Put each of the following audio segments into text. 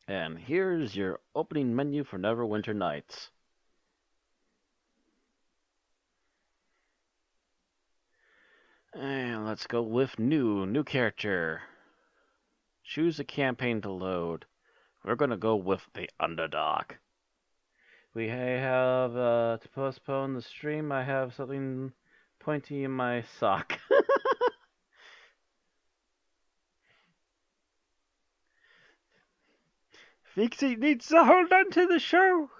And here's your opening menu for Neverwinter Nights. And let's go with new character. Choose a campaign to load. We're gonna go with the Underdark. We have to postpone the stream. I have something pointy in my sock. Fixie needs to hold on to the show.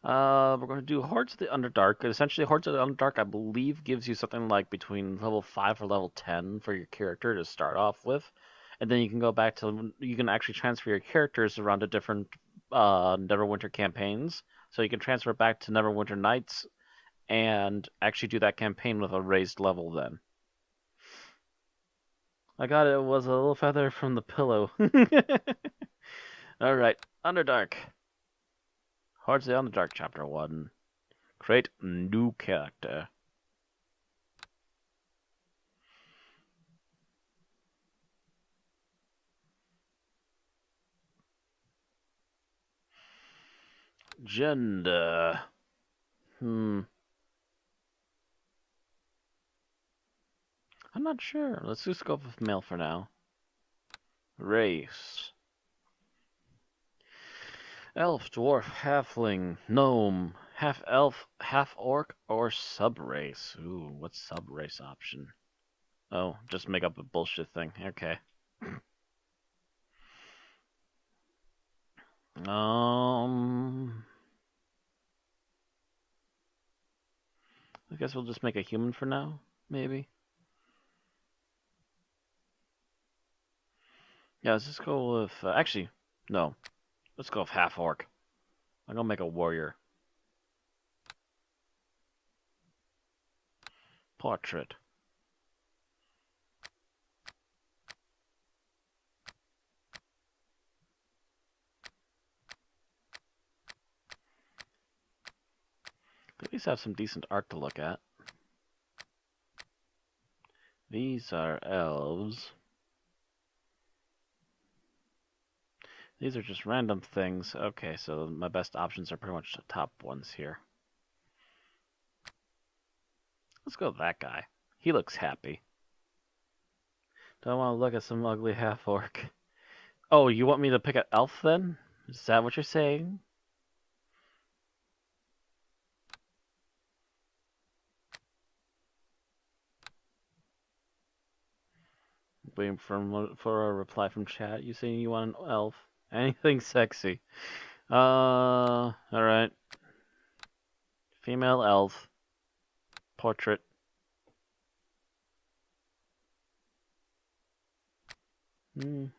We're going to do Hordes of the Underdark. Essentially, Hordes of the Underdark, I believe, gives you something like between level 5 or level 10 for your character to start off with. And then you can go back to, you can actually transfer your characters around to different Neverwinter campaigns. So you can transfer back to Neverwinter Nights and actually do that campaign with a raised level then. I got it. It was a little feather from the pillow. Alright, Underdark. Hordes of the Underdark, Chapter 1. Create new character. Gender. I'm not sure. Let's just go with male for now. Race. Elf, dwarf, halfling, gnome, half elf, half orc, or subrace. Ooh, what's subrace option? Oh, just make up a bullshit thing. Okay. I guess we'll just make a human for now, maybe. Yeah, let's just go with. Actually, no. Let's go with half orc. I'm gonna make a warrior. Portrait. At least have some decent art to look at. These are elves. These are just random things. Okay, so my best options are pretty much the top ones here. Let's go with that guy. He looks happy. Don't want to look at some ugly half-orc. Oh, you want me to pick an elf then? Is that what you're saying? Waiting for a reply from chat. You saying you want an elf? Anything sexy? Alright. Female elf. Portrait. Any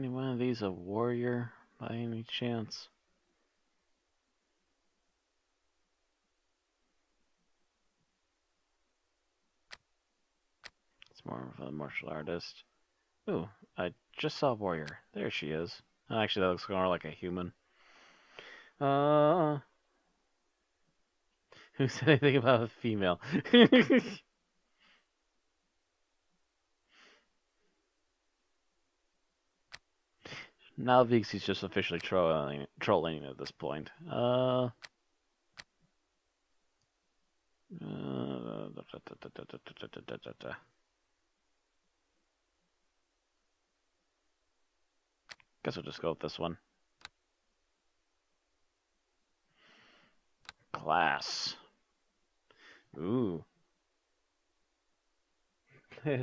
one of these a warrior by any chance? It's more of a martial artist. Ooh, I just saw warrior. There she is. Actually, that looks more like a human. Who said anything about a female? Now Vixie's just officially trolling at this point. Guess we'll just go with this one. Class. Ooh.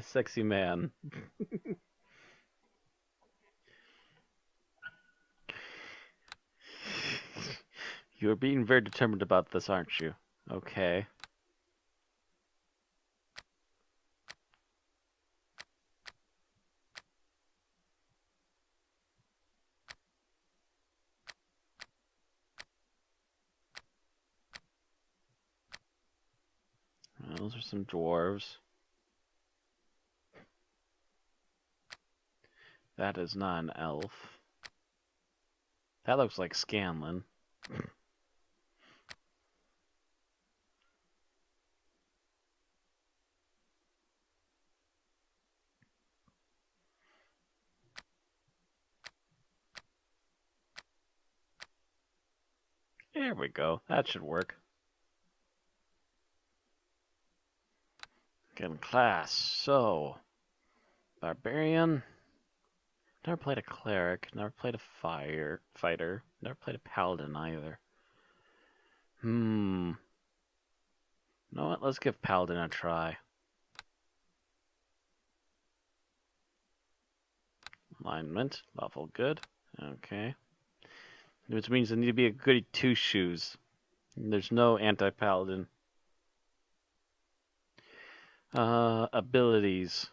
Sexy man. You're being very determined about this, aren't you? Okay. Those are some dwarves. That is not an elf. That looks like Scanlan. There we go. That should work. Getting class. So, barbarian. Never played a cleric. Never played a fighter. Never played a paladin either. You know what? Let's give paladin a try. Alignment. Lawful good. Okay. Which means I need to be a goody two-shoes. There's no anti-paladin. Abilities.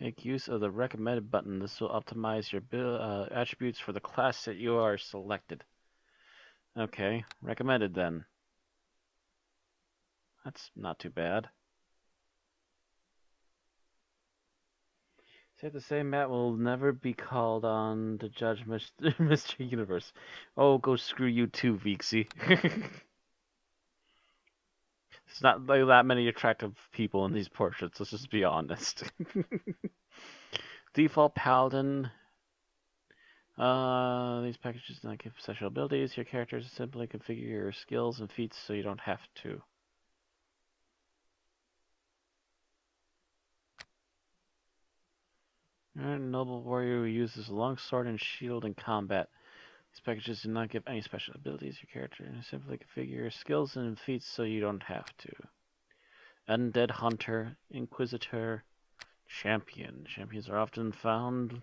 Make use of the recommended button. This will optimize your attributes for the class that you are selected. Okay, recommended then. That's not too bad. Safe to say, Matt will never be called on to judge Mr. Universe. Oh, go screw you too, Vixie. It's not like that many attractive people in these portraits, let's just be honest. Default Paladin. These packages do not give special abilities. Your characters simply configure your skills and feats so you don't have to. Noble warrior who uses longsword and shield in combat. These packages do not give any special abilities. Your character simply configure your skills and feats so you don't have to. Undead Hunter, Inquisitor, Champion. Champions are often found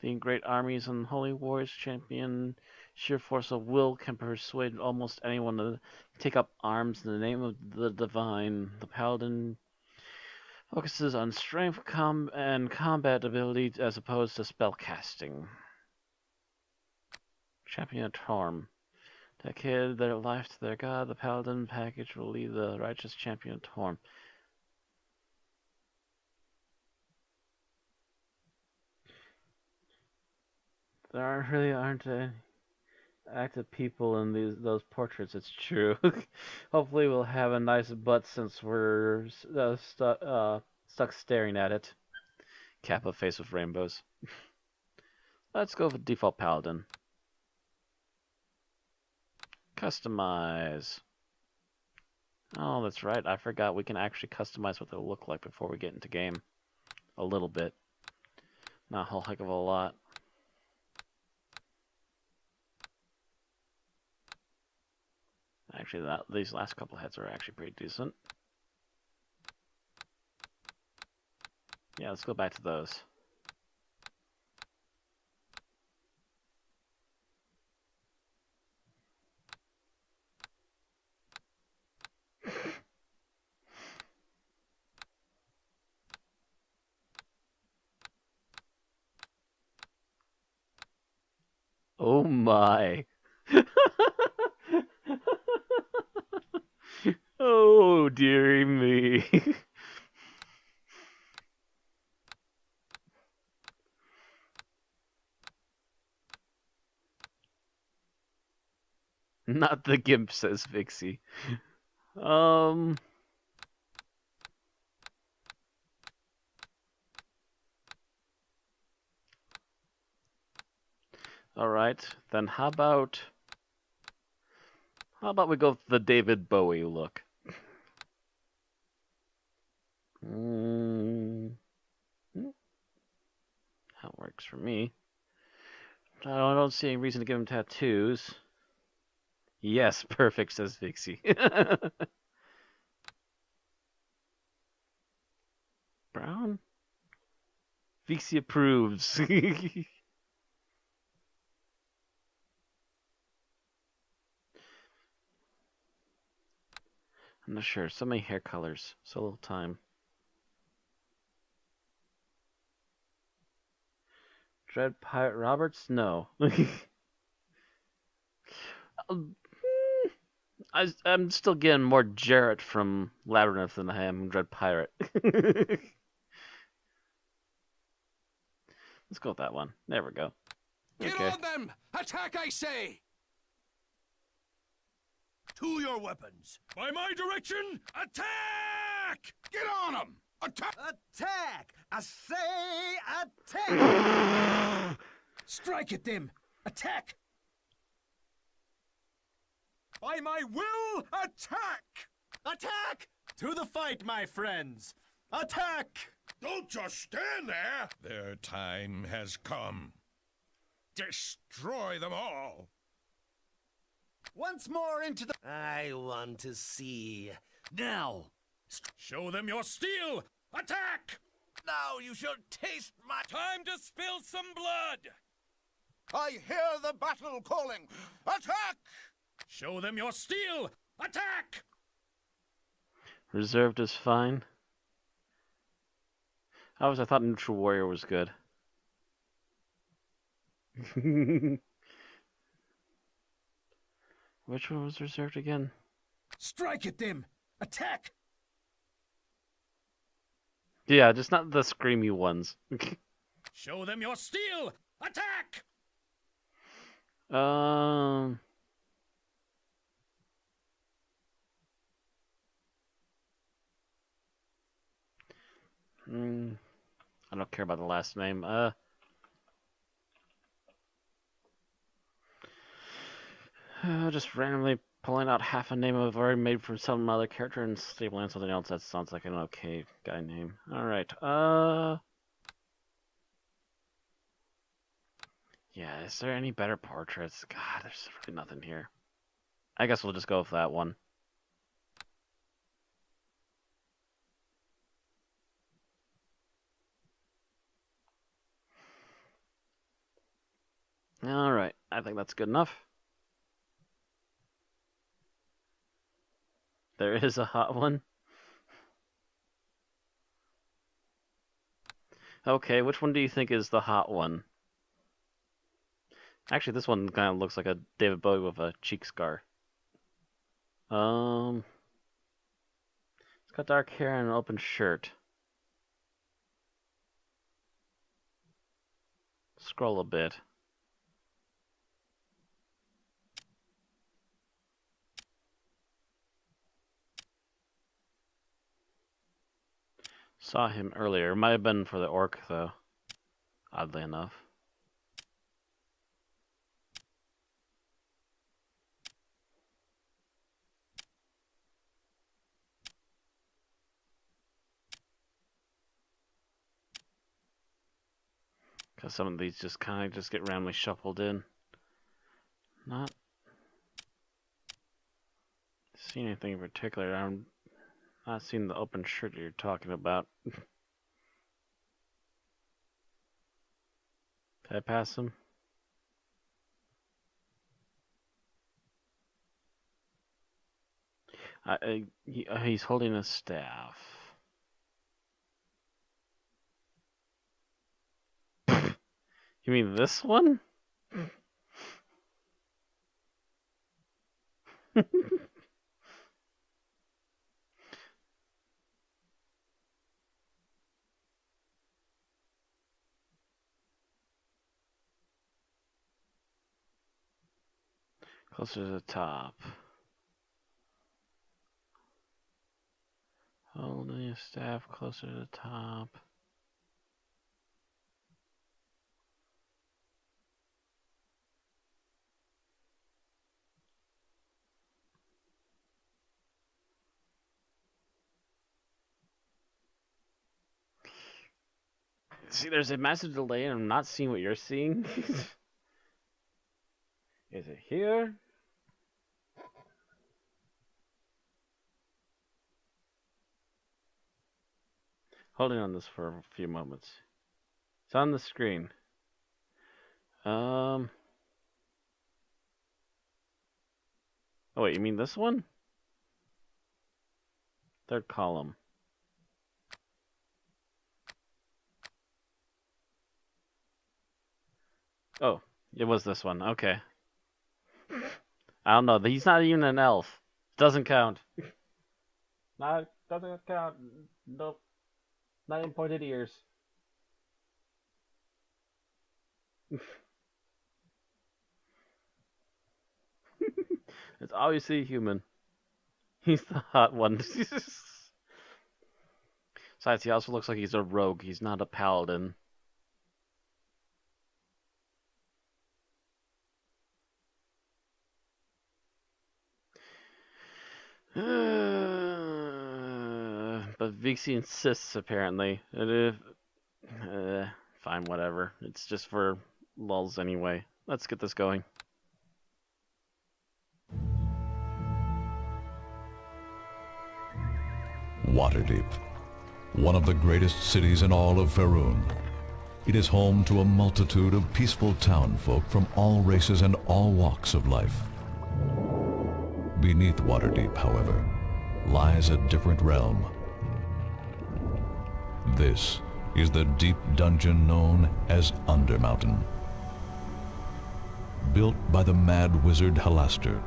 in great armies and holy wars. Champion, sheer force of will, can persuade almost anyone to take up arms in the name of the divine. The Paladin focuses on strength and combat ability as opposed to spell casting. Champion Torm. Dedicate their life to their god, the Paladin package will lead the righteous champion Torm. There aren't any active people in those portraits, it's true. Hopefully we'll have a nice butt since we're stuck staring at it. Kappa face with rainbows. Let's go with default paladin. Customize. Oh, that's right. I forgot we can actually customize what they'll look like before we get into game. A little bit. Not a whole heck of a lot. Actually, these last couple heads are actually pretty decent. Yeah, let's go back to those. Oh my. Oh, dearie me. Not the gimp, says Vixie. Alright, then how about we go with the David Bowie look? That works for me. I don't see any reason to give him tattoos. Yes, perfect, says Vixie. Brown? Vixie approves. I'm not sure. So many hair colors. So little time. Dread Pirate Roberts? No. I'm still getting more Jarrett from Labyrinth than I am Dread Pirate. Let's go with that one. There we go. Okay. Get on them! Attack, I say! To your weapons. By my direction, attack! Get on them! Attack! Attack! I say attack! Strike at them! Attack! By my will, attack! Attack! To the fight, my friends! Attack! Don't just stand there! Their time has come. Destroy them all! Once more into the... I want to see. Now! Show them your steel! Attack! Now you shall taste my... Time to spill some blood! I hear the battle calling! Attack! Show them your steel! Attack! Reserved is fine. I thought neutral warrior was good. Which one was reserved again? Strike at them! Attack! Yeah, just not the screamy ones. Show them your steel! Attack! I don't care about the last name. Just randomly pulling out half a name I've already made from some other character and stapling something else that sounds like an okay guy name. Alright, yeah, is there any better portraits? God, there's really nothing here. I guess we'll just go with that one. Alright, I think that's good enough. There is a hot one. Okay, which one do you think is the hot one? Actually, this one kind of looks like a David Bowie with a cheek scar. It's got dark hair and an open shirt. Scroll a bit. Saw him earlier. Might have been for the orc, though. Oddly enough. Because some of these just kind of just get randomly shuffled in. Not seeing anything in particular. I'm not seeing the open shirt you're talking about. Did I pass him? He's holding a staff. You mean this one? Closer to the top. Holding a staff closer to the top. See, there's a massive delay and I'm not seeing what you're seeing. Is it here? Holding on this for a few moments. It's on the screen. Oh wait, you mean this one? Third column. Oh, it was this one. Okay. I don't know. He's not even an elf. Doesn't count. Doesn't count. Nope. Not even pointed ears. It's obviously human. He's the hot one. Besides, he also looks like he's a rogue. He's not a paladin. But Vixie insists, apparently. Fine, whatever. It's just for lulz anyway. Let's get this going. Waterdeep, one of the greatest cities in all of Faerun. It is home to a multitude of peaceful townfolk from all races and all walks of life. Beneath Waterdeep, however, lies a different realm. This is the deep dungeon known as Undermountain. Built by the mad wizard Halaster.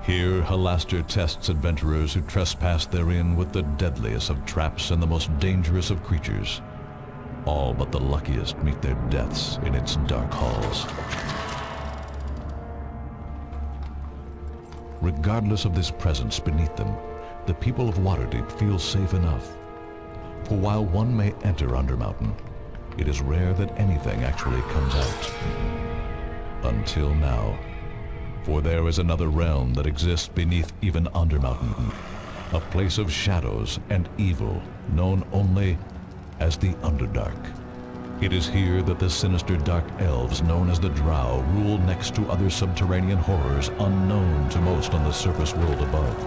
Here, Halaster tests adventurers who trespass therein with the deadliest of traps and the most dangerous of creatures. All but the luckiest meet their deaths in its dark halls. Regardless of this presence beneath them, the people of Waterdeep feel safe enough. For while one may enter Undermountain, it is rare that anything actually comes out. Until now. For there is another realm that exists beneath even Undermountain, a place of shadows and evil known only as the Underdark. It is here that the sinister dark elves known as the Drow rule next to other subterranean horrors unknown to most on the surface world above.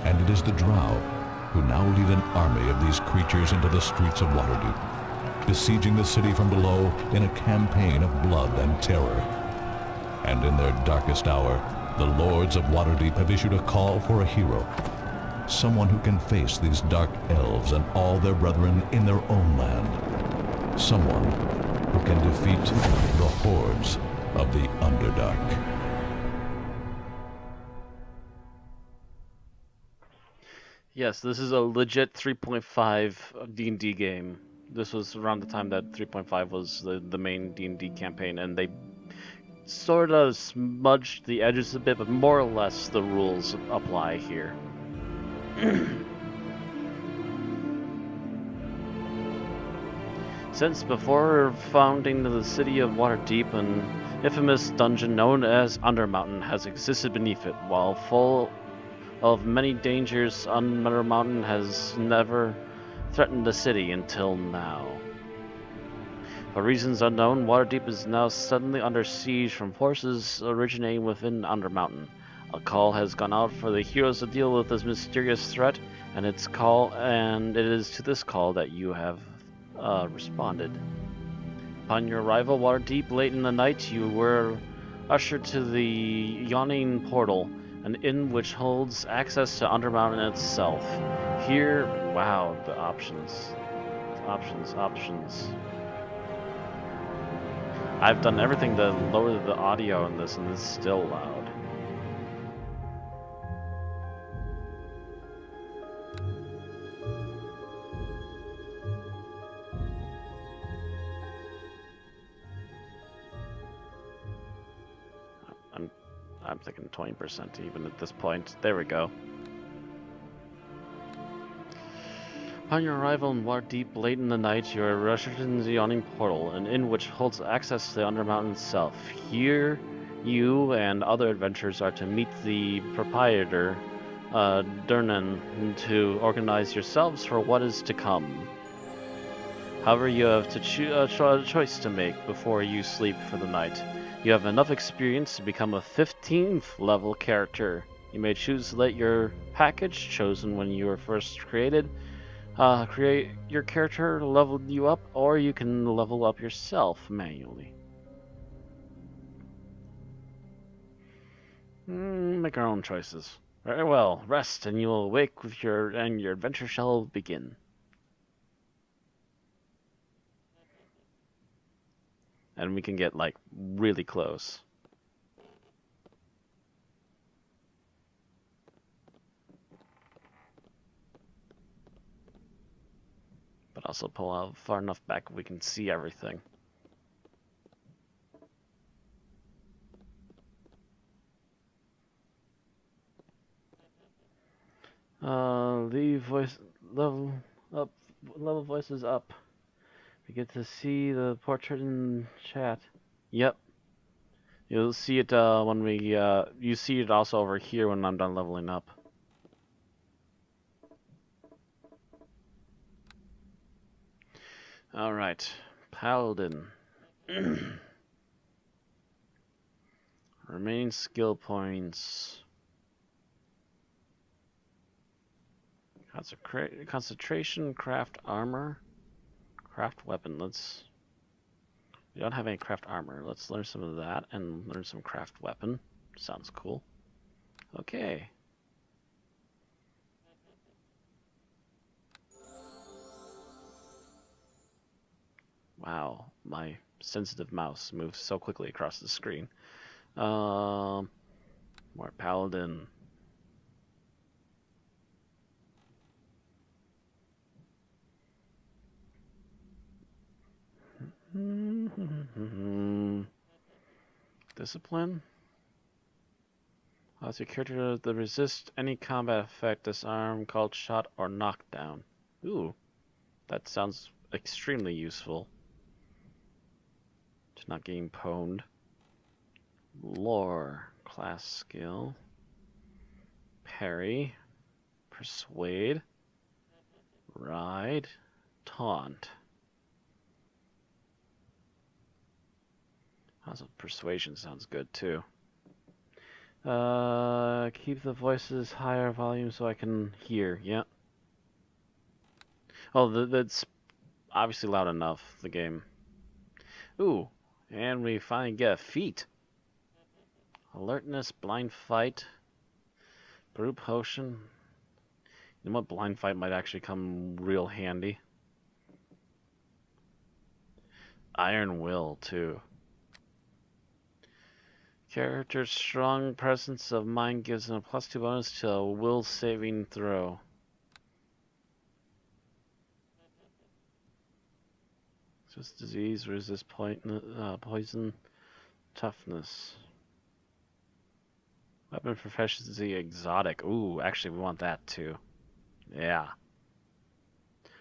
And it is the Drow who now lead an army of these creatures into the streets of Waterdeep, besieging the city from below in a campaign of blood and terror. And in their darkest hour, the lords of Waterdeep have issued a call for a hero. Someone who can face these dark elves and all their brethren in their own land. Someone who can defeat the hordes of the Underdark. Yes, this is a legit 3.5 D&D game. This was around the time that 3.5 was the main D&D campaign, and they sort of smudged the edges a bit, but more or less the rules apply here. Since before founding the city of Waterdeep, an infamous dungeon known as Undermountain has existed beneath it. While full of many dangers, Undermountain has never threatened the city until now. For reasons unknown, Waterdeep is now suddenly under siege from forces originating within Undermountain. A call has gone out for the heroes to deal with this mysterious threat, and it is to this call that you have responded. Upon your arrival, Waterdeep, late in the night, you were ushered to the Yawning Portal, an inn which holds access to Undermountain itself. Here, wow, the options. Options. I've done everything to lower the audio in this, and it's still loud. I'm thinking 20% even at this point. There we go. Upon your arrival in Waterdeep late in the night, you are ushered into the Yawning Portal, an inn which holds access to the Undermountain itself. Here, you and other adventurers are to meet the proprietor, Durnan, to organize yourselves for what is to come. However, you have a choice to make before you sleep for the night. You have enough experience to become a 15th level character. You may choose to let your package, chosen when you were first created, create your character, level you up, or you can level up yourself manually. Make our own choices. Very well. Rest, and you will awake with your adventure shall begin. And we can get, like, really close. But also pull out far enough back we can see everything. Leave voice level up. Level voices up. We get to see the portrait in chat. Yep. You'll see it when we. You see it also over here when I'm done leveling up. All right, Paladin. Remaining skill points. Concentration, craft armor, craft weapon. We don't have any craft armor. Let's learn some of that and learn some craft weapon. Sounds cool. Okay. Wow, my sensitive mouse moves so quickly across the screen. More Paladin. Discipline. Allows your character to resist any combat effect, disarm, called shot, or knockdown. Ooh, that sounds extremely useful. To not getting pwned. Lore, class skill. Parry. Persuade. Ride. Taunt. Also, persuasion sounds good too. Keep the voices higher volume so I can hear. Yep. Oh, that's obviously loud enough, the game. Ooh, and we finally get a feat. Alertness, blind fight, brew potion. You know what? Blind fight might actually come real handy. Iron will too. Character's strong presence of mind gives them a +2 bonus to a will saving throw. Just disease, resist poison, toughness. Weapon proficiency, exotic. Ooh, actually we want that too. Yeah.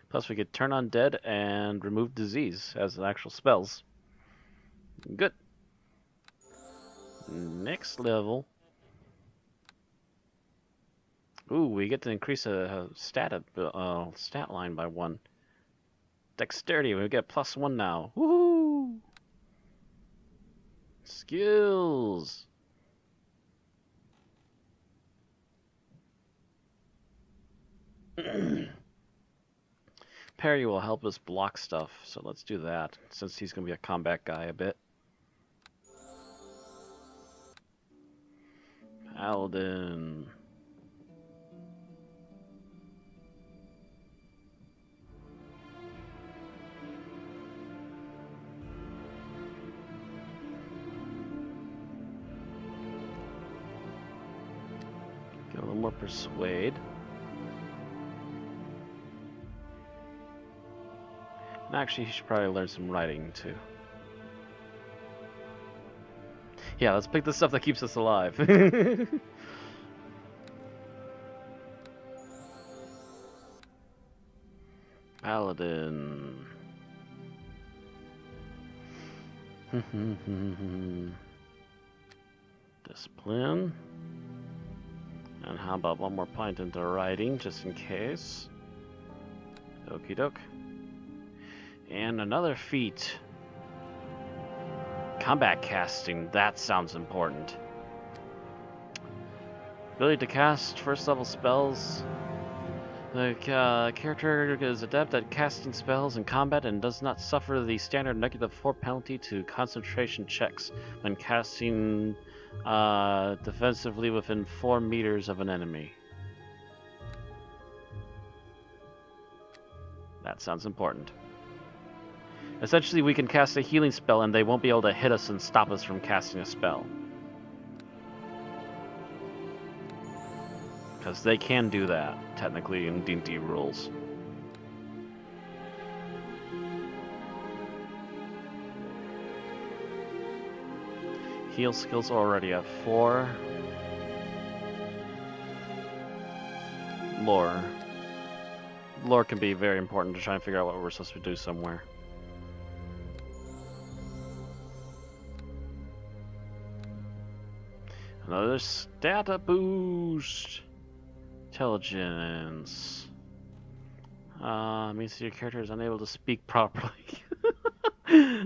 Plus we could turn undead and remove disease as actual spells. Good. Next level. Ooh, we get to increase a stat line by 1. Dexterity, we get +1 now. Woohoo! Skills. Parry will help us block stuff, so let's do that, since he's going to be a combat guy a bit. Paladin. Get a little more persuade. And actually, he should probably learn some writing too. Yeah, let's pick the stuff that keeps us alive. Paladin. Discipline. And how about one more point into writing, just in case. Okie doke. And another feat. Combat casting, that sounds important. Ability to cast first level spells. The character is adept at casting spells in combat and does not suffer the standard -4 penalty to concentration checks when casting defensively within 4 meters of an enemy. That sounds important. Essentially, we can cast a healing spell and they won't be able to hit us and stop us from casting a spell. Because they can do that, technically, in D&D rules. Heal skills already at 4. lore. Lore can be very important to try and figure out what we're supposed to do somewhere. Another data boost. Intelligence. Means your character is unable to speak properly.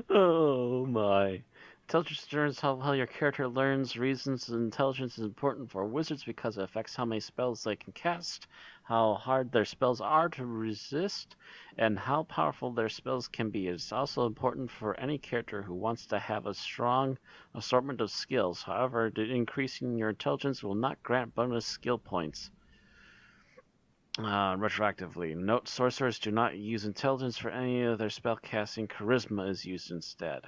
Oh my. Intelligence learns how your character learns reasons. Intelligence is important for wizards because it affects how many spells they can cast, how hard their spells are to resist, and how powerful their spells can be. It's also important for any character who wants to have a strong assortment of skills. However, increasing your intelligence will not grant bonus skill points. Retroactively. Note, sorcerers do not use intelligence for any of their spell casting. Charisma is used instead.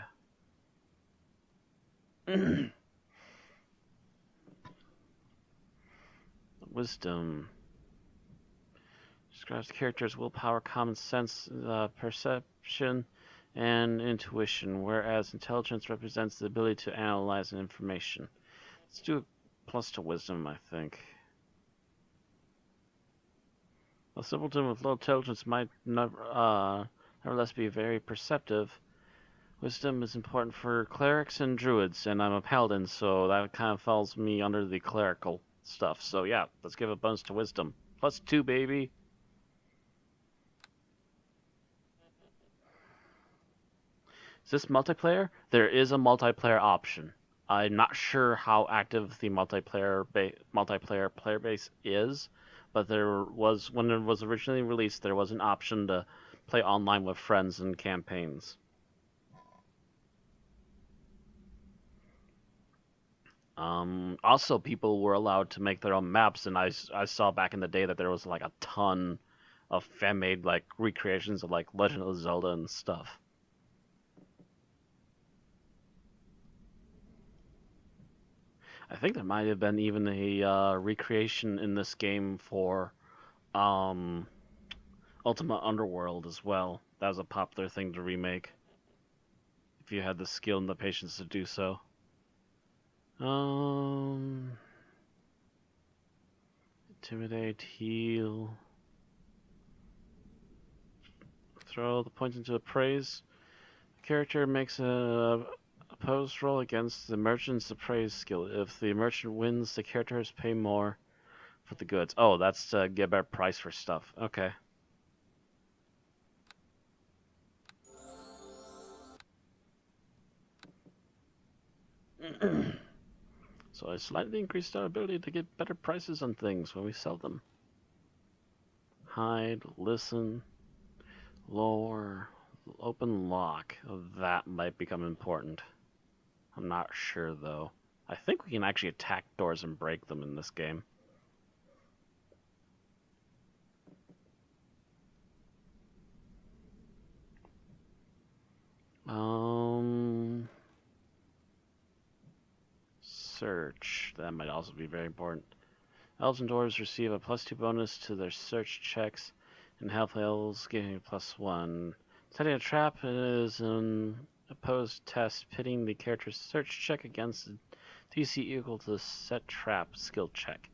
Wisdom. Describes the character's willpower, common sense, perception, and intuition, whereas intelligence represents the ability to analyze information. Let's do a plus to wisdom, I think. A simpleton with low intelligence might nevertheless be very perceptive. Wisdom is important for clerics and druids, and I'm a paladin, so that kind of falls me under the clerical stuff. So yeah, let's give a bonus to wisdom. +2, baby. Is this multiplayer? There is a multiplayer option. I'm not sure how active the multiplayer player base is, but there was, when it was originally released, there was an option to play online with friends in campaigns. Also, people were allowed to make their own maps, and I saw back in the day that there was like a ton of fan-made like recreations of like Legend of Zelda and stuff. I think there might have been even a recreation in this game for Ultima Underworld as well. That was a popular thing to remake if you had the skill and the patience to do so. Intimidate, heal, throw the points into appraise. The character makes a opposed roll against the merchant's appraise skill. If the merchant wins, the character has to pay more for the goods. Oh, that's to get a better price for stuff. Okay. So I slightly increased our ability to get better prices on things when we sell them. Hide, listen, lower, open lock. That might become important. I'm not sure though. I think we can actually attack doors and break them in this game. Search. That might also be very important. Elves and dwarves receive a +2 bonus to their search checks, and half elves getting a +1. Setting a trap is an opposed test, pitting the character's search check against a DC equal to the set trap skill check.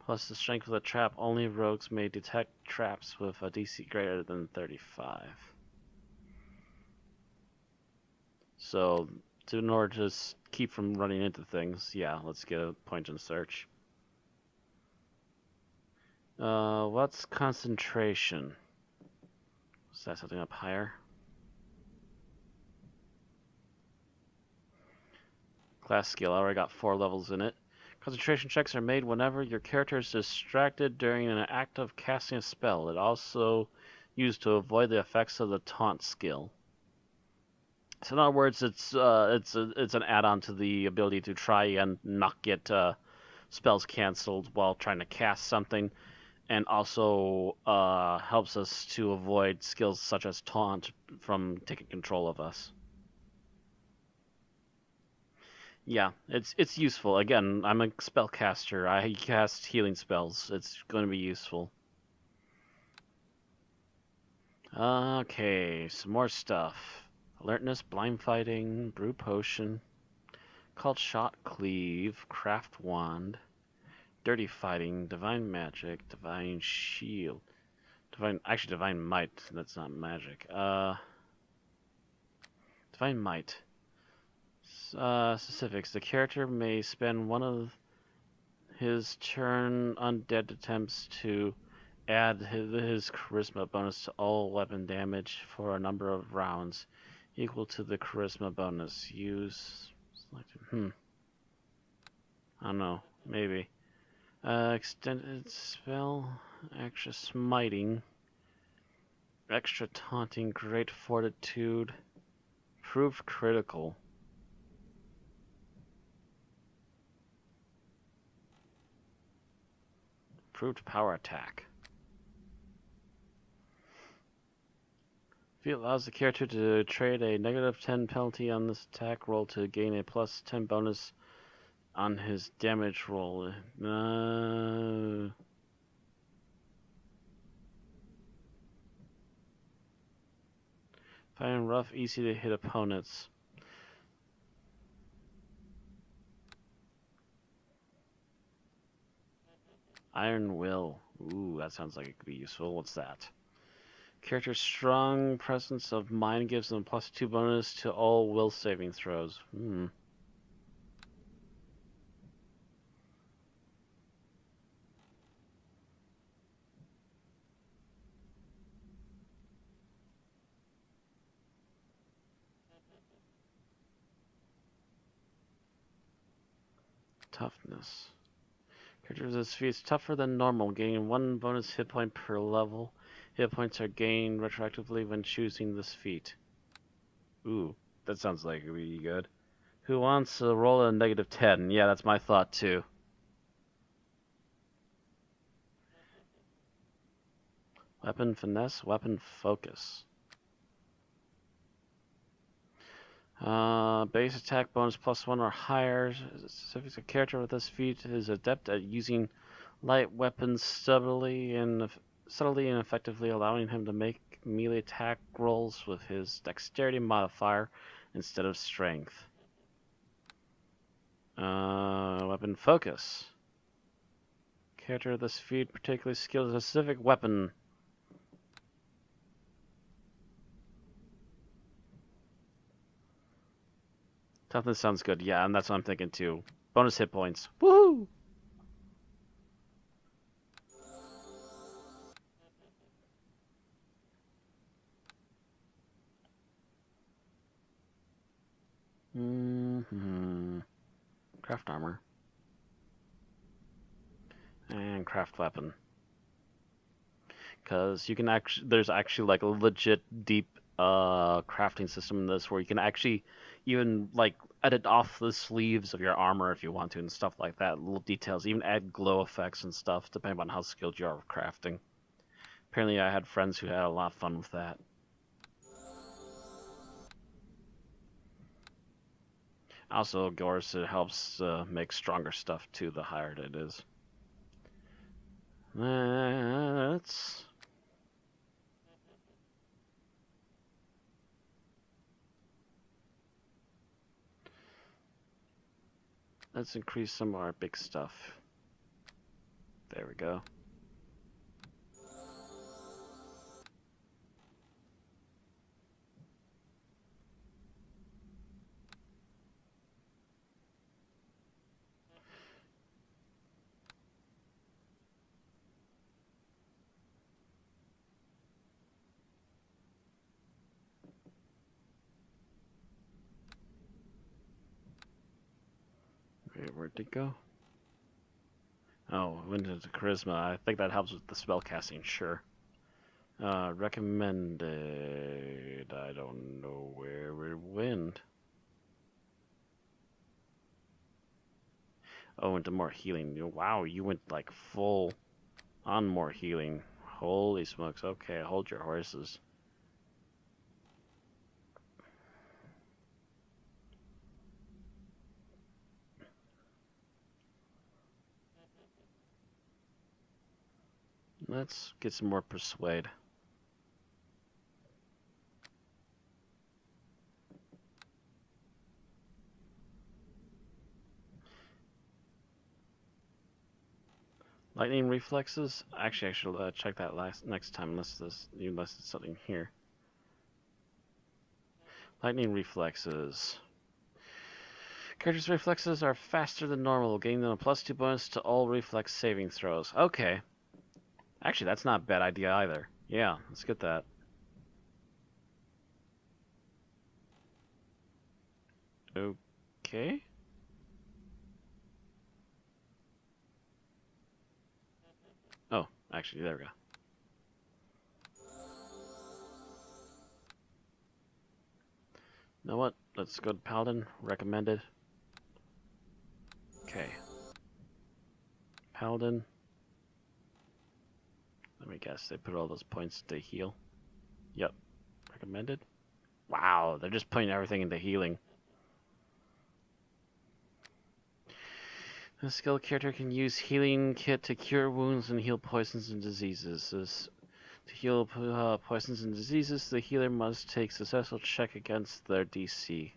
Plus the strength of the trap, only rogues may detect traps with a DC greater than 35. So, in order to keep from running into things, yeah, let's get a point in search. What's concentration? Is that something up higher? Class skill, I already got 4 levels in it. Concentration checks are made whenever your character is distracted during an act of casting a spell. It also used to avoid the effects of the taunt skill. So in other words, it's an add-on to the ability to try and not get spells canceled while trying to cast something, and also helps us to avoid skills such as taunt from taking control of us. Yeah, it's useful. Again, I'm a spellcaster. I cast healing spells. It's going to be useful. Okay, some more stuff. Alertness, blind fighting, brew potion, called shot cleave, craft wand, Dirty Fighting, Divine Magic, Divine Shield, Divine Might. That's not magic. Divine Might. Specifics. The character may spend one of his turn undead attempts to add his charisma bonus to all weapon damage for a number of rounds equal to the charisma bonus. Use selected. I don't know. Maybe. Extended spell, extra smiting, extra taunting, great fortitude, proved critical. Proved power attack. If it allows the character to trade a -10 penalty on this attack roll to gain a +10 bonus on his damage roll. Fighting rough, easy to hit opponents. Iron Will. Ooh, that sounds like it could be useful. What's that? Character's strong presence of mind gives them +2 bonus to all will saving throws. Toughness. Character with this feat is tougher than normal, gaining 1 bonus hit point per level. Hit points are gained retroactively when choosing this feat. Ooh, that sounds like it would be good. Who wants to roll a -10? Yeah, that's my thought too. Weapon finesse, weapon focus. Base attack bonus +1 or higher. Specific a character with this feat is adept at using light weapons subtly and effectively, allowing him to make melee attack rolls with his dexterity modifier instead of strength. Weapon focus. Character of this feat particularly skilled at a specific weapon. Toughness sounds good. Yeah, and that's what I'm thinking too. Bonus hit points. Woohoo! Craft armor. And craft weapon. Because you can actually, there's actually like a legit deep crafting system in this where you can actually even like edit off the sleeves of your armor if you want to and stuff like that. Little details, even add glow effects and stuff depending on how skilled you are with crafting. Apparently I had friends who had a lot of fun with that. Also, of course, it helps make stronger stuff too the higher it is. Let's increase some of our big stuff. There we go. Wait, where'd it go? Oh, went into charisma. I think that helps with the spell casting, sure. Recommended. I don't know where it went. Oh, into more healing. Wow, you went like full on more healing. Holy smokes. Okay, hold your horses. Let's get some more persuade. Lightning reflexes. Actually, I should check that next time unless it's something here. Lightning reflexes. Characters' reflexes are faster than normal, giving them a +2 bonus to all reflex saving throws. Okay. Actually, that's not a bad idea either. Yeah, let's get that. Okay. Oh, actually, there we go. You know what? Let's go to Paladin. Recommended. Okay. Paladin. Let me guess. They put all those points to heal. Yep. Recommended. Wow, they're just putting everything into healing. The skilled character can use healing kit to cure wounds and heal poisons and diseases. To heal poisons and diseases, the healer must take successful check against their DC.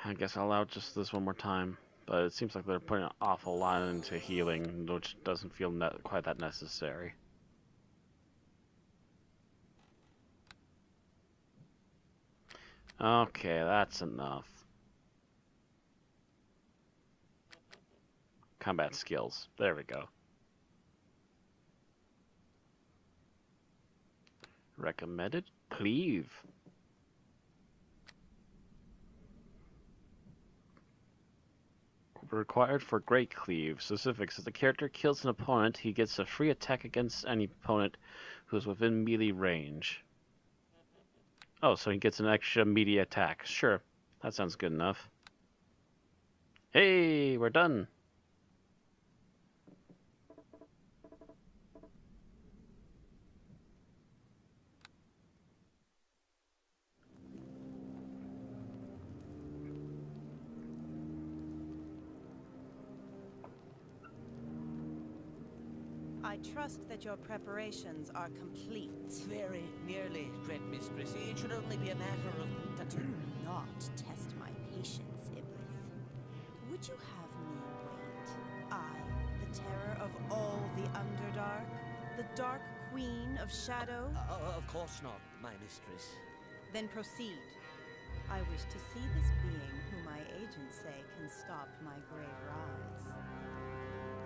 I guess I'll allow just this one more time, but it seems like they're putting an awful lot into healing, which doesn't feel quite that necessary. Okay, that's enough. Combat skills. There we go. Recommended. Cleave. Required for Great Cleave. Specifics. If the character kills an opponent, he gets a free attack against any opponent who is within melee range. Oh, so he gets an extra melee attack. Sure. That sounds good enough. Hey, we're done. I trust that your preparations are complete. Very nearly, Dread Mistress. It should only be a matter of... Do not test my patience, Iblith. Would you have me wait? I, the terror of all the Underdark, the Dark Queen of Shadow? Of course not, my mistress. Then proceed. I wish to see this being who my agents say can stop my great rise.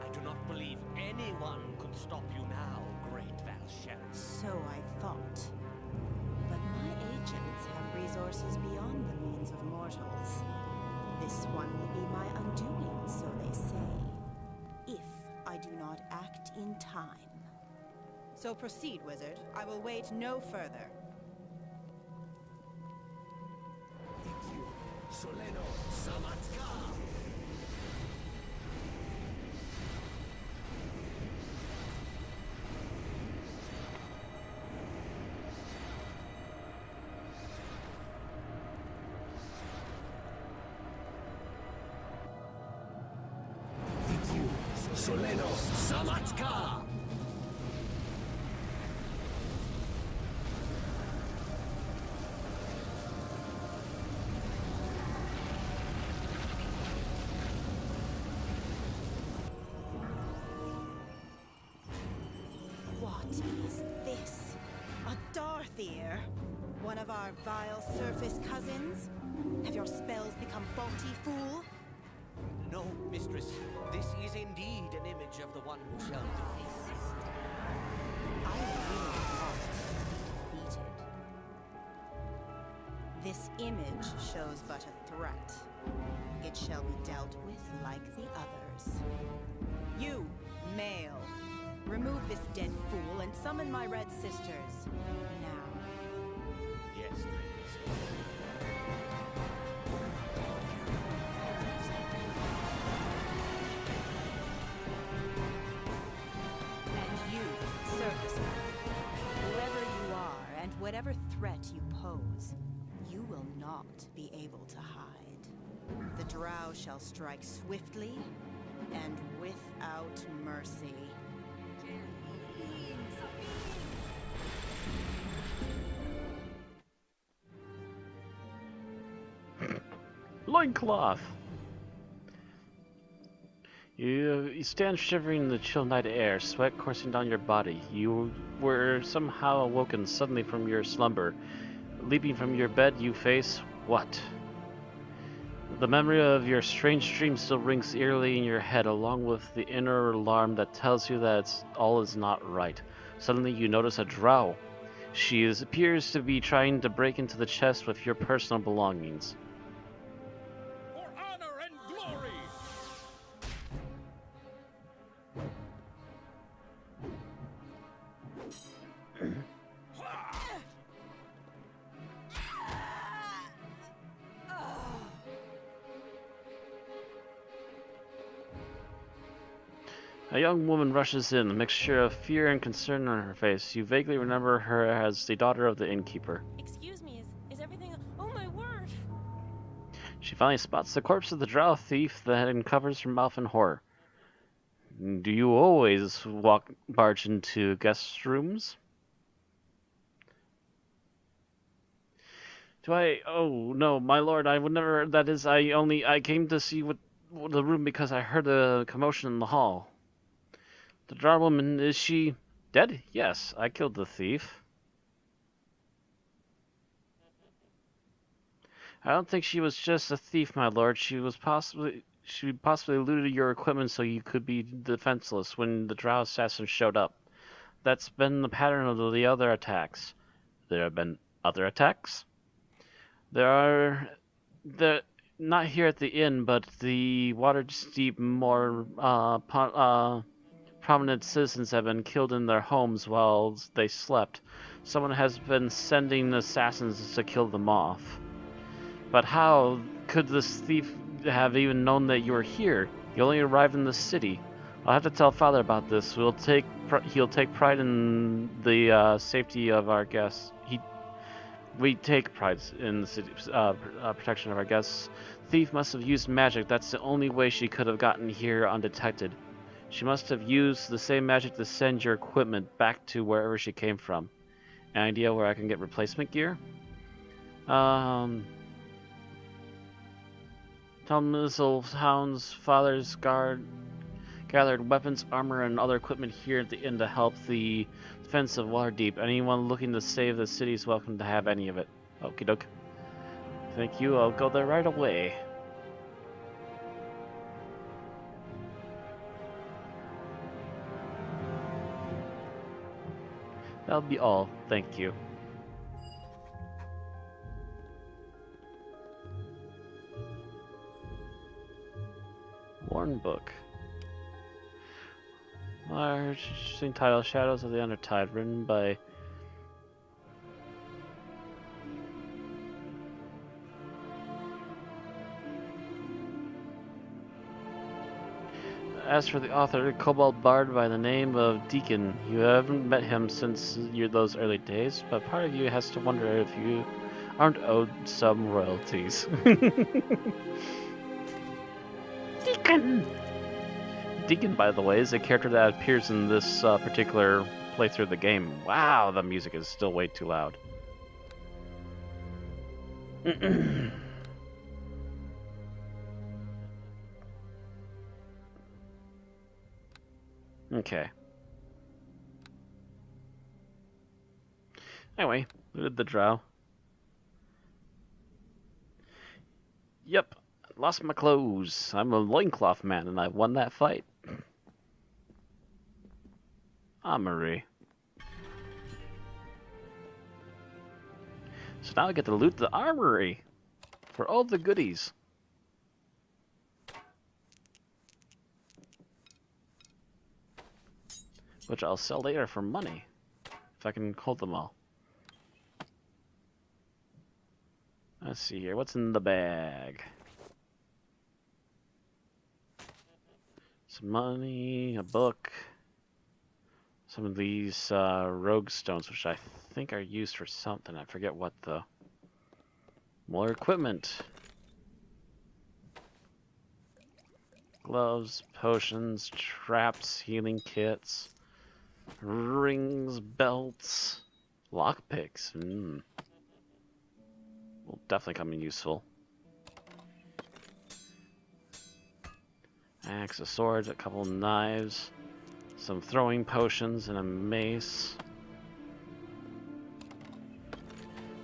I do not believe anyone could stop you now, great Valsheriff. So I thought. But my agents have resources beyond the means of mortals. This one will be my undoing, so they say, if I do not act in time. So proceed, wizard. I will wait no further. Soleno Samatka! Soleno Samatka! What is this? A Darthier? One of our vile surface cousins? Have your spells become faulty, fool? No, mistress. This is indeed an image of the one who shall defeat. I really thought defeated. This image shows but a threat. It shall be dealt with like the others. You, male, remove this dead fool and summon my red sisters. Now. Yes, Dread Mistress. And you, surface man, whoever you are and whatever threat you pose, you will not be able to hide. The drow shall strike swiftly and without mercy. Loincloth! You stand shivering in the chill night air, sweat coursing down your body. You were somehow awoken suddenly from your slumber. Leaping from your bed, you face what? The memory of your strange dream still rings eerily in your head, along with the inner alarm that tells you that all is not right. Suddenly, you notice a drow. She appears to be trying to break into the chest with your personal belongings. For honor and glory! A young woman rushes in, a mixture of fear and concern on her face. You vaguely remember her as the daughter of the innkeeper. Excuse me, is everything... Oh my word! She finally spots the corpse of the drow thief that uncovers her mouth in horror. Do you always barge into guest rooms? Do I? Oh no, my lord, I would never. That is, I came to see the room because I heard a commotion in the hall. The drow woman, is she dead? Yes, I killed the thief. I don't think she was just a thief, my lord. She possibly looted your equipment so you could be defenseless when the drow assassin showed up. That's been the pattern of the other attacks. There have been other attacks? Not here at the inn, but the Waterdeep more prominent citizens have been killed in their homes while they slept. Someone has been sending assassins to kill them off. But how could this thief have even known that you were here? You only arrived in the city. I'll have to tell Father about this. He'll take pride in the safety of our guests. We take pride in the city's protection of our guests. Thief must have used magic. That's the only way she could have gotten here undetected. She must have used the same magic to send your equipment back to wherever she came from. An idea where I can get replacement gear? Tell Missile Hound's father's gathered weapons, armor, and other equipment here at the inn to help the defense of Waterdeep. Anyone looking to save the city is welcome to have any of it. Okie doke. Thank you, I'll go there right away. That'll be all, thank you. Warn book. Interesting title, Shadows of the Undertide, written by as for the author, a kobold bard by the name of Deacon. You haven't met him since those early days, but part of you has to wonder if you aren't owed some royalties. Deacon! Deacon, by the way, is a character that appears in this particular playthrough of the game. Wow, the music is still way too loud. Okay. Anyway, looted the drow. Yep, lost my clothes. I'm a loincloth man and I won that fight. Armory. So now I get to loot the armory for all the goodies. Which I'll sell later for money, if I can hold them all. Let's see here, what's in the bag? Some money, a book, some of these rogue stones, which I think are used for something. I forget what though. More equipment. Gloves, potions, traps, healing kits, rings, belts, Lockpicks. Will definitely come in useful. Axe, a sword, a couple knives, some throwing potions, and a mace.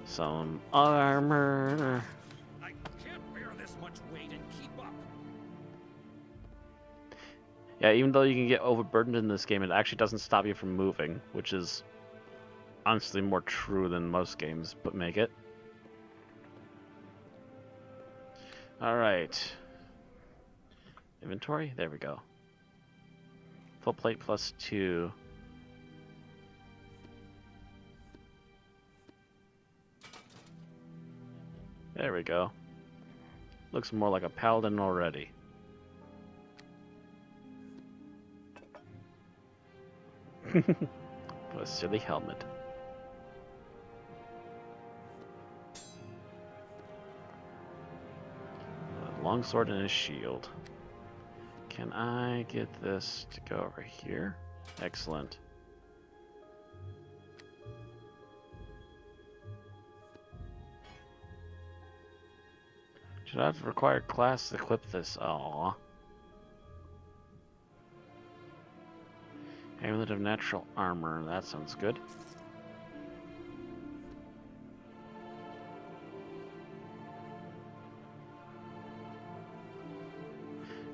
Some armor. I can't bear this much weight and keep up. Yeah, even though you can get overburdened in this game, it actually doesn't stop you from moving, which is honestly more true than most games, but make it. Alright. Inventory? There we go. Full plate plus 2. There we go. Looks more like a paladin already. What a silly helmet. A longsword and a shield. Can I get this to go over here? Excellent. Should I have required class to equip this? Aww. Amulet of natural armor. That sounds good.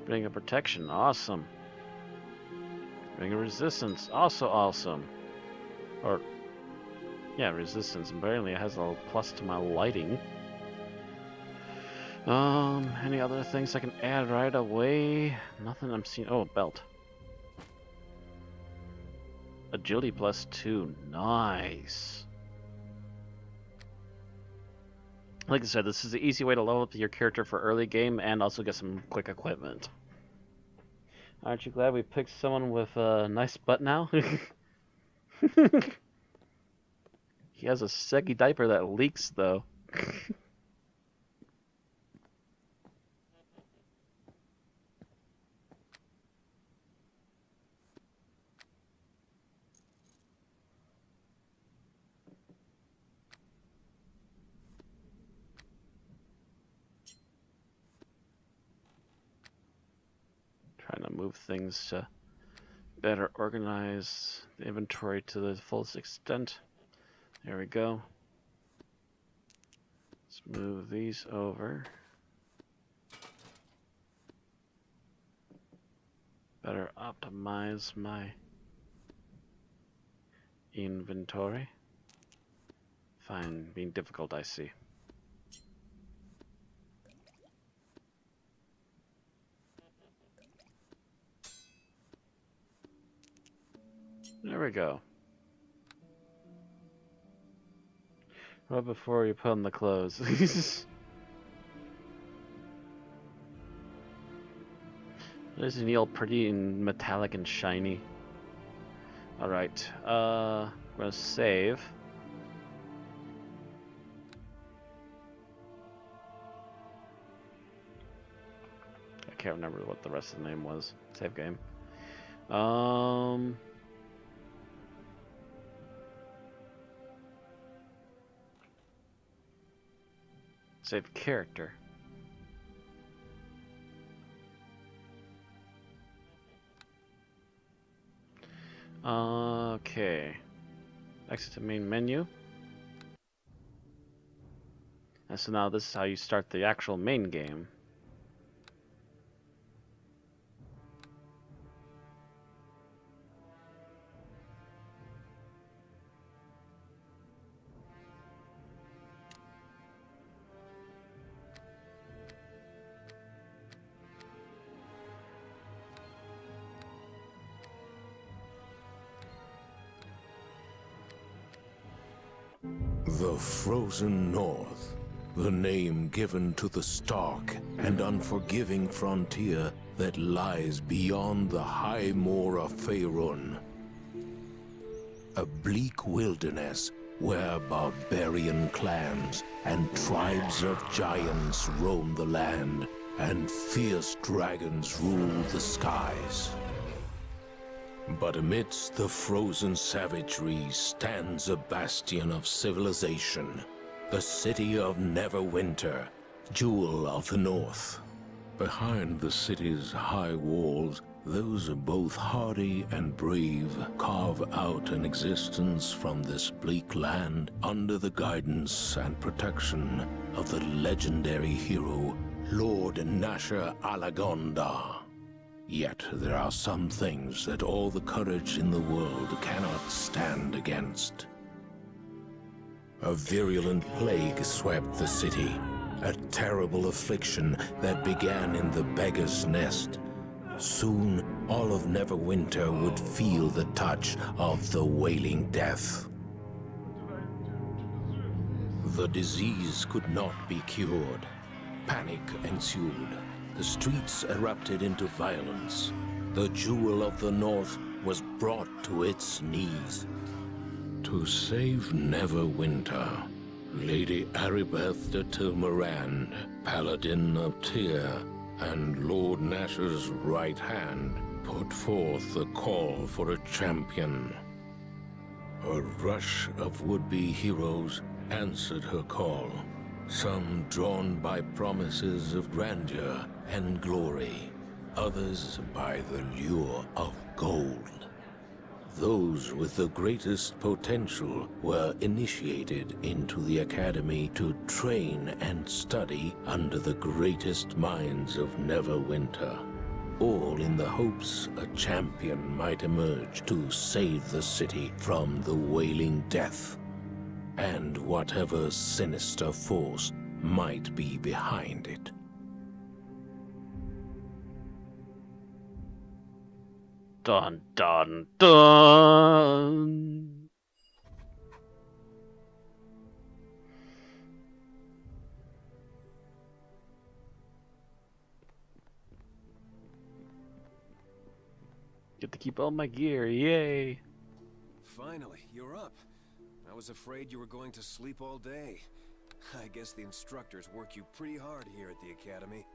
Bring a protection. Awesome. Bring a resistance. Also awesome. Or, yeah, resistance. Apparently it has a plus to my lighting. Any other things I can add right away? Nothing I'm seeing. Oh, a belt. Agility plus 2. Nice. Like I said, this is the easy way to level up your character for early game and also get some quick equipment. Aren't you glad we picked someone with a nice butt now? He has a saggy diaper that leaks, though. Trying to move things to better organize the inventory to the fullest extent. There we go. Let's move these over. Better optimize my inventory. Fine, being difficult, I see. There we go. Right before you put on the clothes. There's Neil pretty and metallic and shiny. Alright, I'm gonna save. I can't remember what the rest of the name was. Save game. Save character. Okay. Exit to main menu. And so now this is how you start the actual main game. The Frozen North, the name given to the stark and unforgiving frontier that lies beyond the high moor of Faerun. A bleak wilderness where barbarian clans and tribes of giants roam the land and fierce dragons rule the skies. But amidst the frozen savagery stands a bastion of civilization, the city of Neverwinter, jewel of the north. Behind the city's high walls, those both hardy and brave carve out an existence from this bleak land under the guidance and protection of the legendary hero, Lord Nasher Alagonda. Yet there are some things that all the courage in the world cannot stand against. A virulent plague swept the city, a terrible affliction that began in the beggar's nest. Soon, all of Neverwinter would feel the touch of the wailing death. The disease could not be cured. Panic ensued. The streets erupted into violence. The jewel of the North was brought to its knees. To save Neverwinter, Lady Aribeth de Tilmarand, Paladin of Tyr, and Lord Nasher's right hand put forth the call for a champion. A rush of would-be heroes answered her call, some drawn by promises of grandeur and glory, others by the lure of gold. Those with the greatest potential were initiated into the academy to train and study under the greatest minds of Neverwinter, all in the hopes a champion might emerge to save the city from the wailing death, and whatever sinister force might be behind it. Dun dun dun. Get to keep all my gear, yay! Finally, you're up. I was afraid you were going to sleep all day. I guess the instructors work you pretty hard here at the academy.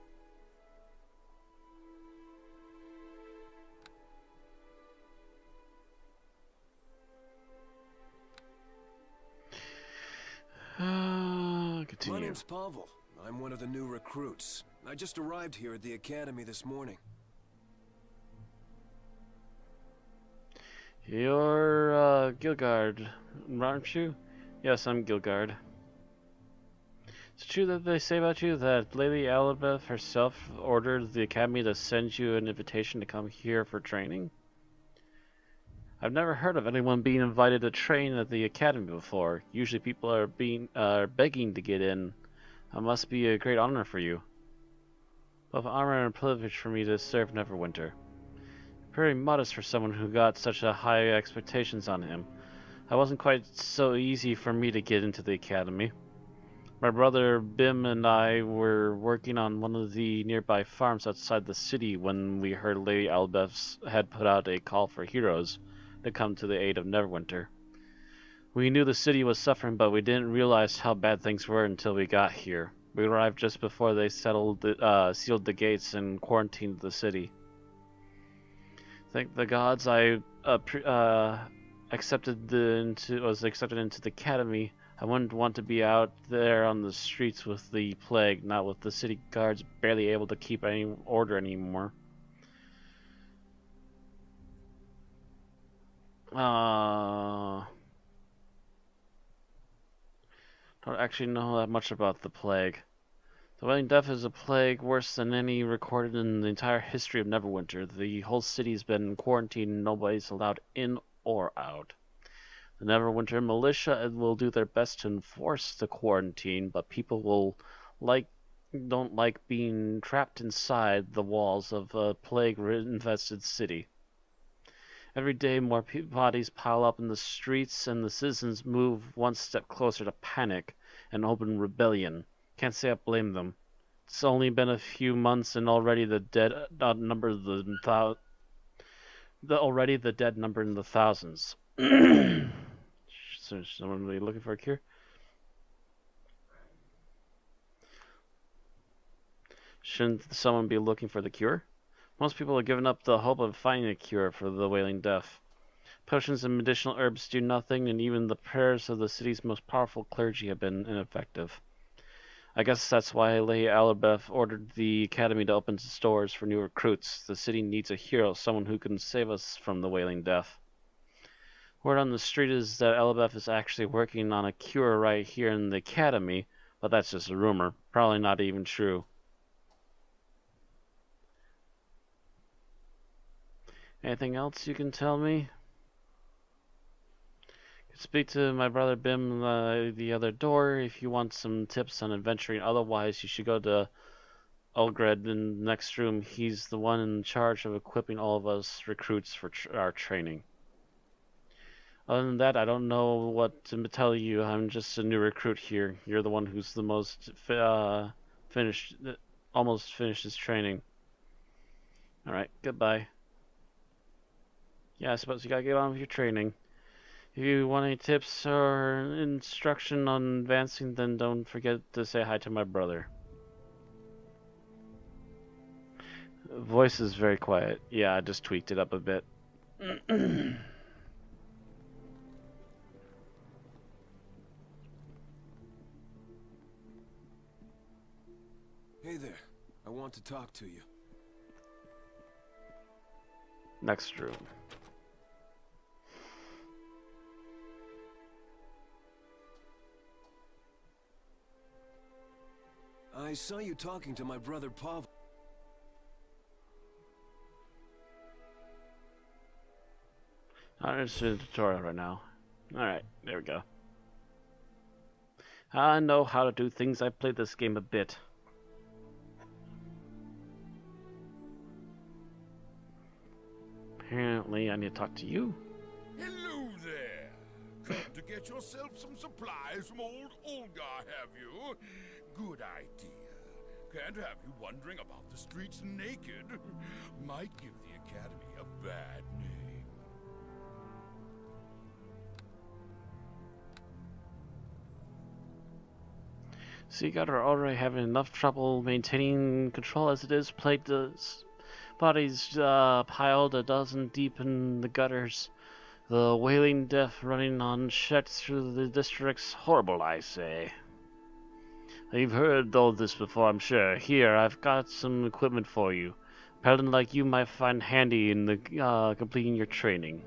Continue. My name's Pavel. I'm one of the new recruits. I just arrived here at the academy this morning. You're, Gilgard, aren't you? Yes, I'm Gilgard. Is it true that they say about you that Lady Alibeth herself ordered the academy to send you an invitation to come here for training? I've never heard of anyone being invited to train at the academy before. Usually people are begging to get in. That must be a great honor for you. Both honor and a privilege for me to serve Neverwinter. Very modest for someone who got such a high expectations on him. It wasn't quite so easy for me to get into the academy. My brother Bim and I were working on one of the nearby farms outside the city when we heard Lady Albeth had put out a call for heroes to come to the aid of Neverwinter. We knew the city was suffering, but we didn't realize how bad things were until we got here. We arrived just before they sealed the gates and quarantined the city. Thank the gods I was accepted into the academy. I wouldn't want to be out there on the streets with the plague, not with the city guards barely able to keep any order anymore. Don't actually know that much about the plague. The Wailing Death is a plague worse than any recorded in the entire history of Neverwinter. The whole city's been quarantined and nobody's allowed in or out. The Neverwinter militia will do their best to enforce the quarantine, but people don't like being trapped inside the walls of a plague-infested city. Every day more bodies pile up in the streets and the citizens move one step closer to panic and open rebellion. Can't say I blame them. It's only been a few months and already the dead number in the thousands. So someone really looking for a cure? Shouldn't someone be looking for the cure? Most people have given up the hope of finding a cure for the Wailing Death. Potions and medicinal herbs do nothing, and even the prayers of the city's most powerful clergy have been ineffective. I guess that's why Lady Alabeth ordered the academy to open its doors for new recruits. The city needs a hero, someone who can save us from the Wailing Death. Word on the street is that Alabeth is actually working on a cure right here in the academy, but that's just a rumor. Probably not even true. Anything else you can tell me? Speak to my brother Bim the other door if you want some tips on adventuring. Otherwise, you should go to Ulgred in the next room. He's the one in charge of equipping all of us recruits for our training. Other than that, I don't know what to tell you. I'm just a new recruit here. You're the one who's the most almost finished his training. Alright, goodbye. Yeah, I suppose you gotta get on with your training. If you want any tips or instruction on advancing, then don't forget to say hi to my brother. Voice is very quiet. Yeah, I just tweaked it up a bit. Hey there. I want to talk to you. Next room. I saw you talking to my brother Pavel. I'm interested in the tutorial right now. Alright, there we go. I know how to do things. I played this game a bit. Apparently, I need to talk to you. Hello there. Come to get yourself some supplies from old Olgar, have you? Good idea. Can't have you wandering about the streets naked. Might give the Academy a bad name. Seaguard are already having enough trouble maintaining control as it is. Plagued bodies piled a dozen deep in the gutters. The Wailing Death running on shut through the district's horrible, I say. You've heard all this before, I'm sure. Here, I've got some equipment for you. A paladin like you might find handy in the completing your training.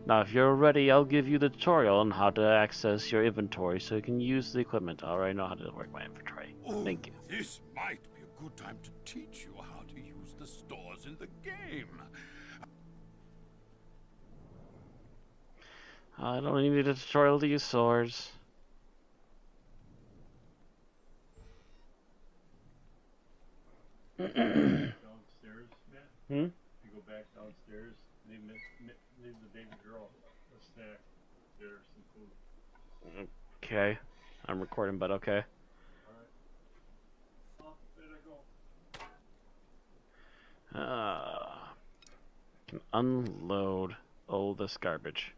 Now, if you're ready, I'll give you the tutorial on how to access your inventory so you can use the equipment. I already know how to work my inventory. Thank you. This might be a good time to teach you how to use the stores in the game. I don't need a tutorial to use swords. Downstairs, Matt? Hmm? You go back downstairs, leave the baby girl a snack. There's some food. Okay. I'm recording, but okay. Alright. Oh, there I go. Can unload all this garbage.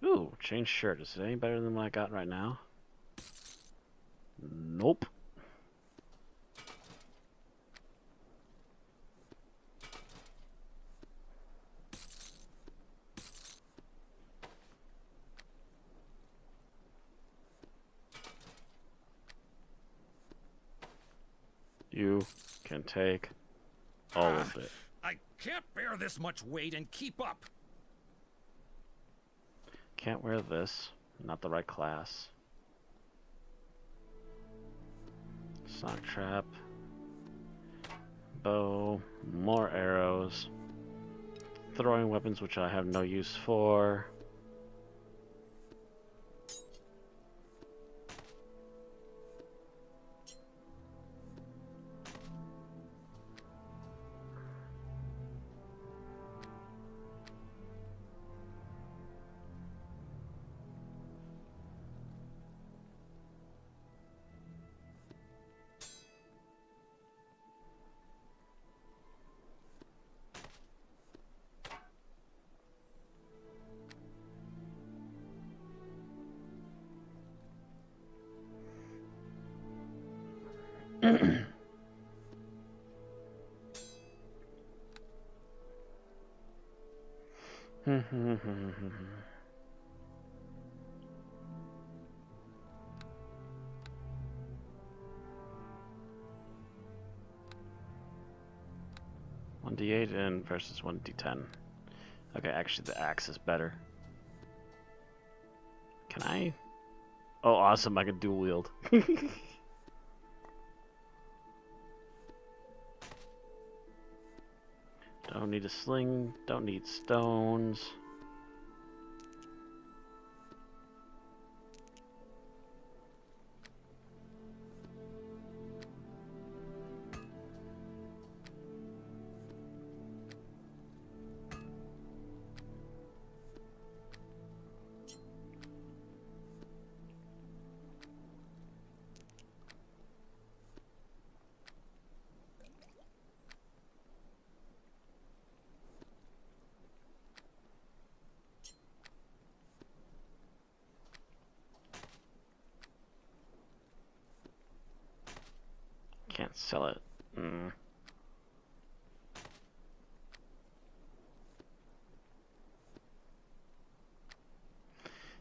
Ooh, change shirt. Is it any better than what I got right now? Nope. You can take all of it. I can't bear this much weight and keep up. Can't wear this. Not the right class. Sonic trap. Bow. More arrows. Throwing weapons, which I have no use for. 1d8 and versus 1d10. Okay, actually the axe is better. Can I? Oh, awesome! I can dual wield. Don't need a sling. Don't need stones. Can't sell it.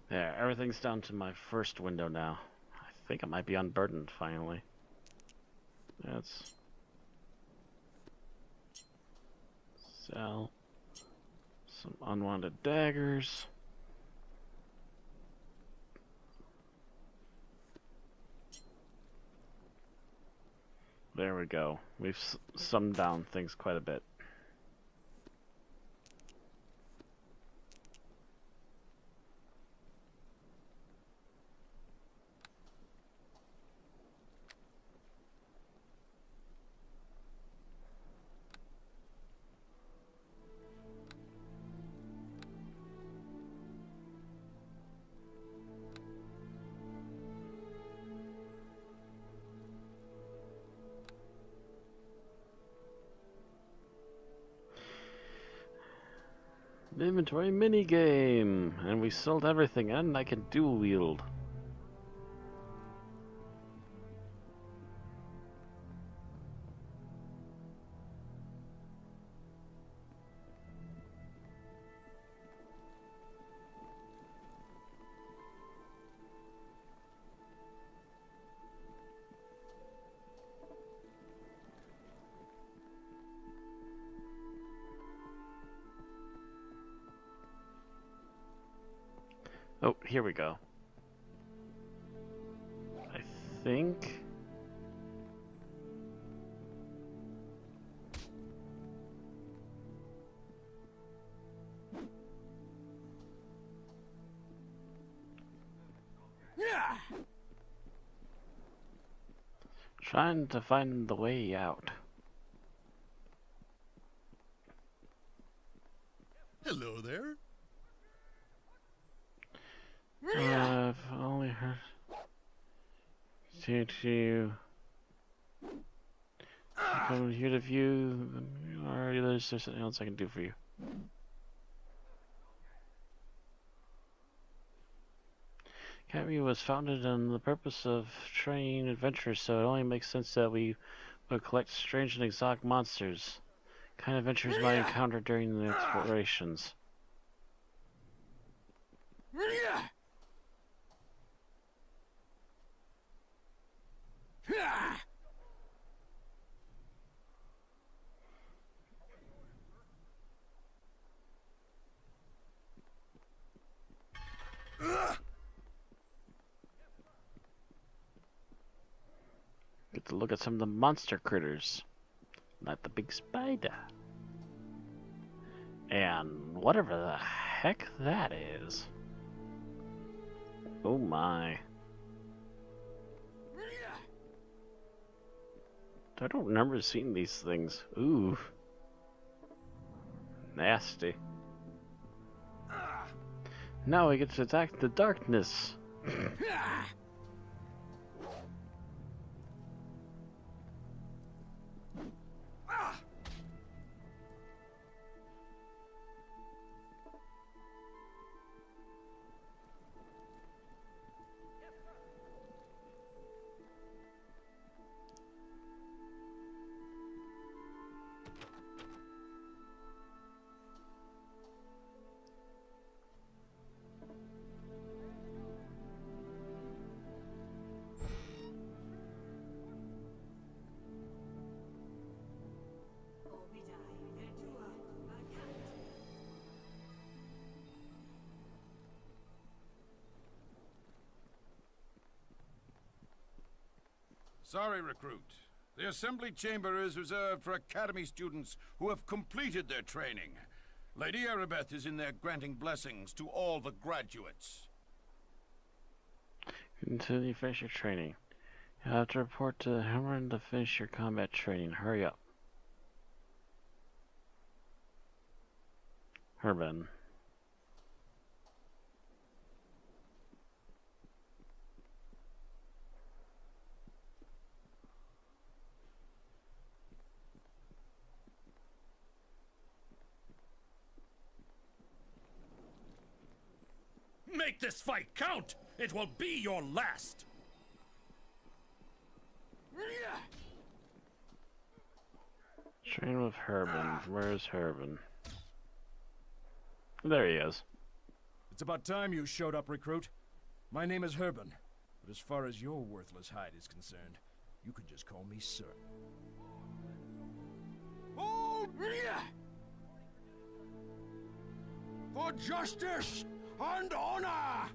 There, everything's down to my first window now. I think I might be unburdened finally. Let's sell some unwanted daggers. There we go. We've summed down things quite a bit. Inventory minigame! And we sold everything, and I can dual wield. Oh, here we go. I think... Trying to find the way out. Hello there. I've only heard... to come here to view, or is there something else I can do for you? Academy was founded on the purpose of training adventurers, so it only makes sense that we would collect strange and exotic monsters. Kind of adventures might encounter during the explorations. Get to look at some of the monster critters. Like the big spider. And whatever the heck that is. Oh my. I don't remember seeing these things. Ooh. Nasty. Now we get to attack the darkness. Sorry, recruit. The assembly chamber is reserved for academy students who have completed their training. Lady Arabeth is in there granting blessings to all the graduates. Until you finish your training. You have to report to the Hammer to finish your combat training. Hurry up. Herben. Make this fight count! It will be your last! Train with Herben. Where's Herben? There he is. It's about time you showed up, recruit. My name is Herben, but as far as your worthless hide is concerned, you could just call me sir. Oh, for justice and honor!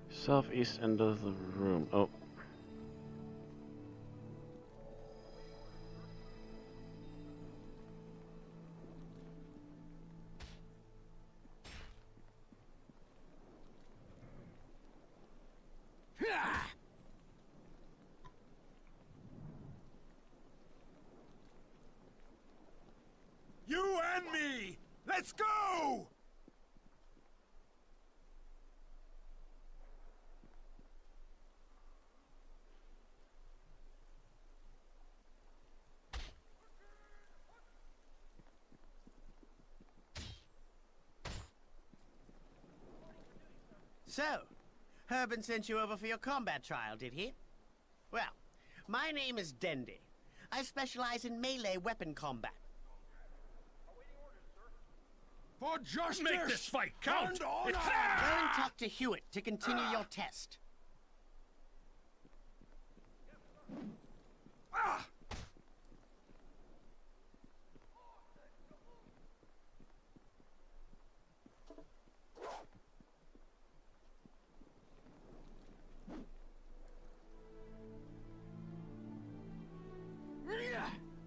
Southeast end of the room. Oh. You and me! Let's go! So, Herben sent you over for your combat trial, did he? Well, my name is Dendy. I specialize in melee weapon combat. For justice! Make this fight count! And honor! Go and talk to Hewitt to continue your test.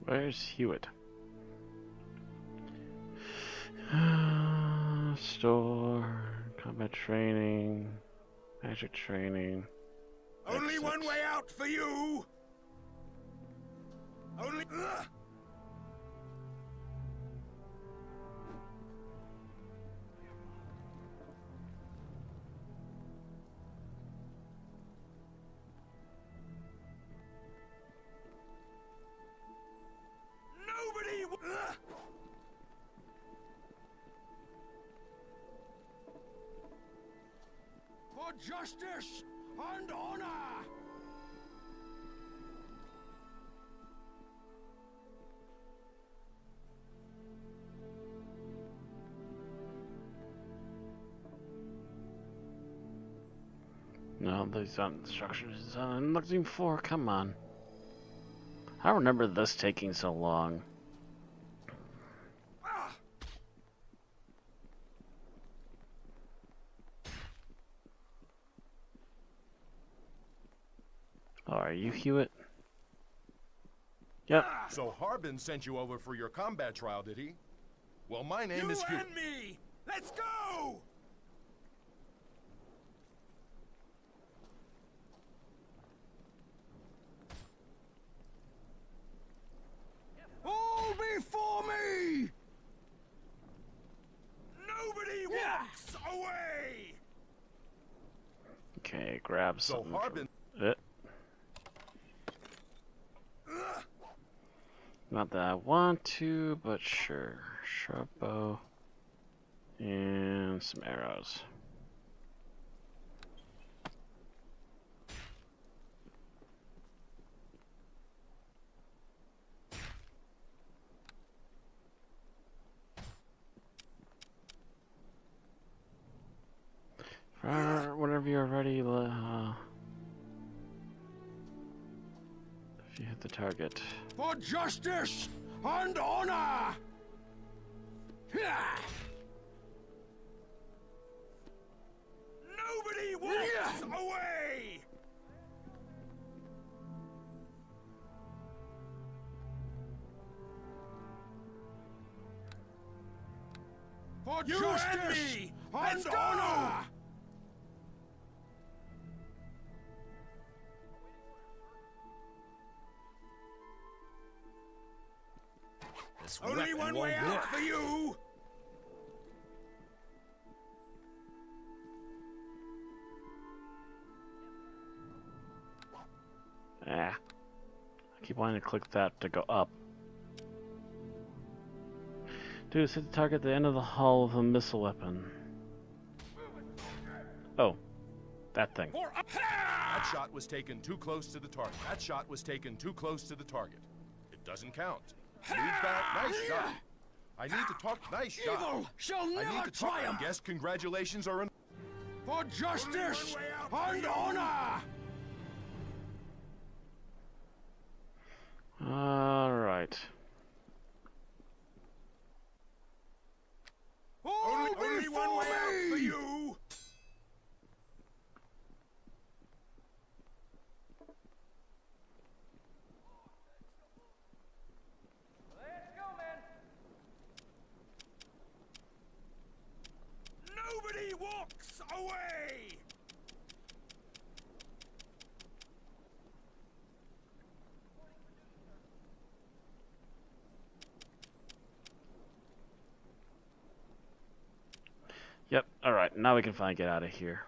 Where's Hewitt? Store, combat training, magic training. Only one way out for you! Only... Nobody... For justice and honor! No, these aren't the structures I'm looking for. Come on. I remember this taking so long. Oh, are you Hewitt? Yep. So Harbin sent you over for your combat trial, did he? Well, my name is Hewitt. You and me! Let's go! All before me! Nobody walks away! Okay, grab So something. Harbin... It. Not that I want to, but sure. Sharp bow. And some arrows. Whenever you're ready, if you hit the target. For justice and honor! Nobody walks away! For justice and honor! This only one way out for you! I keep wanting to click that to go up. Dude, hit the target at the end of the hull with a missile weapon. Oh, that thing. That shot was taken too close to the target. That shot was taken too close to the target. It doesn't count. Move back. Nice shot. I need to talk. Nice shot. Evil shall I need never to talk. triumph! Yes, congratulations are in. For justice and honor! Alright. Only one way out for you! Nobody walks away! Yep, alright, now we can finally get out of here.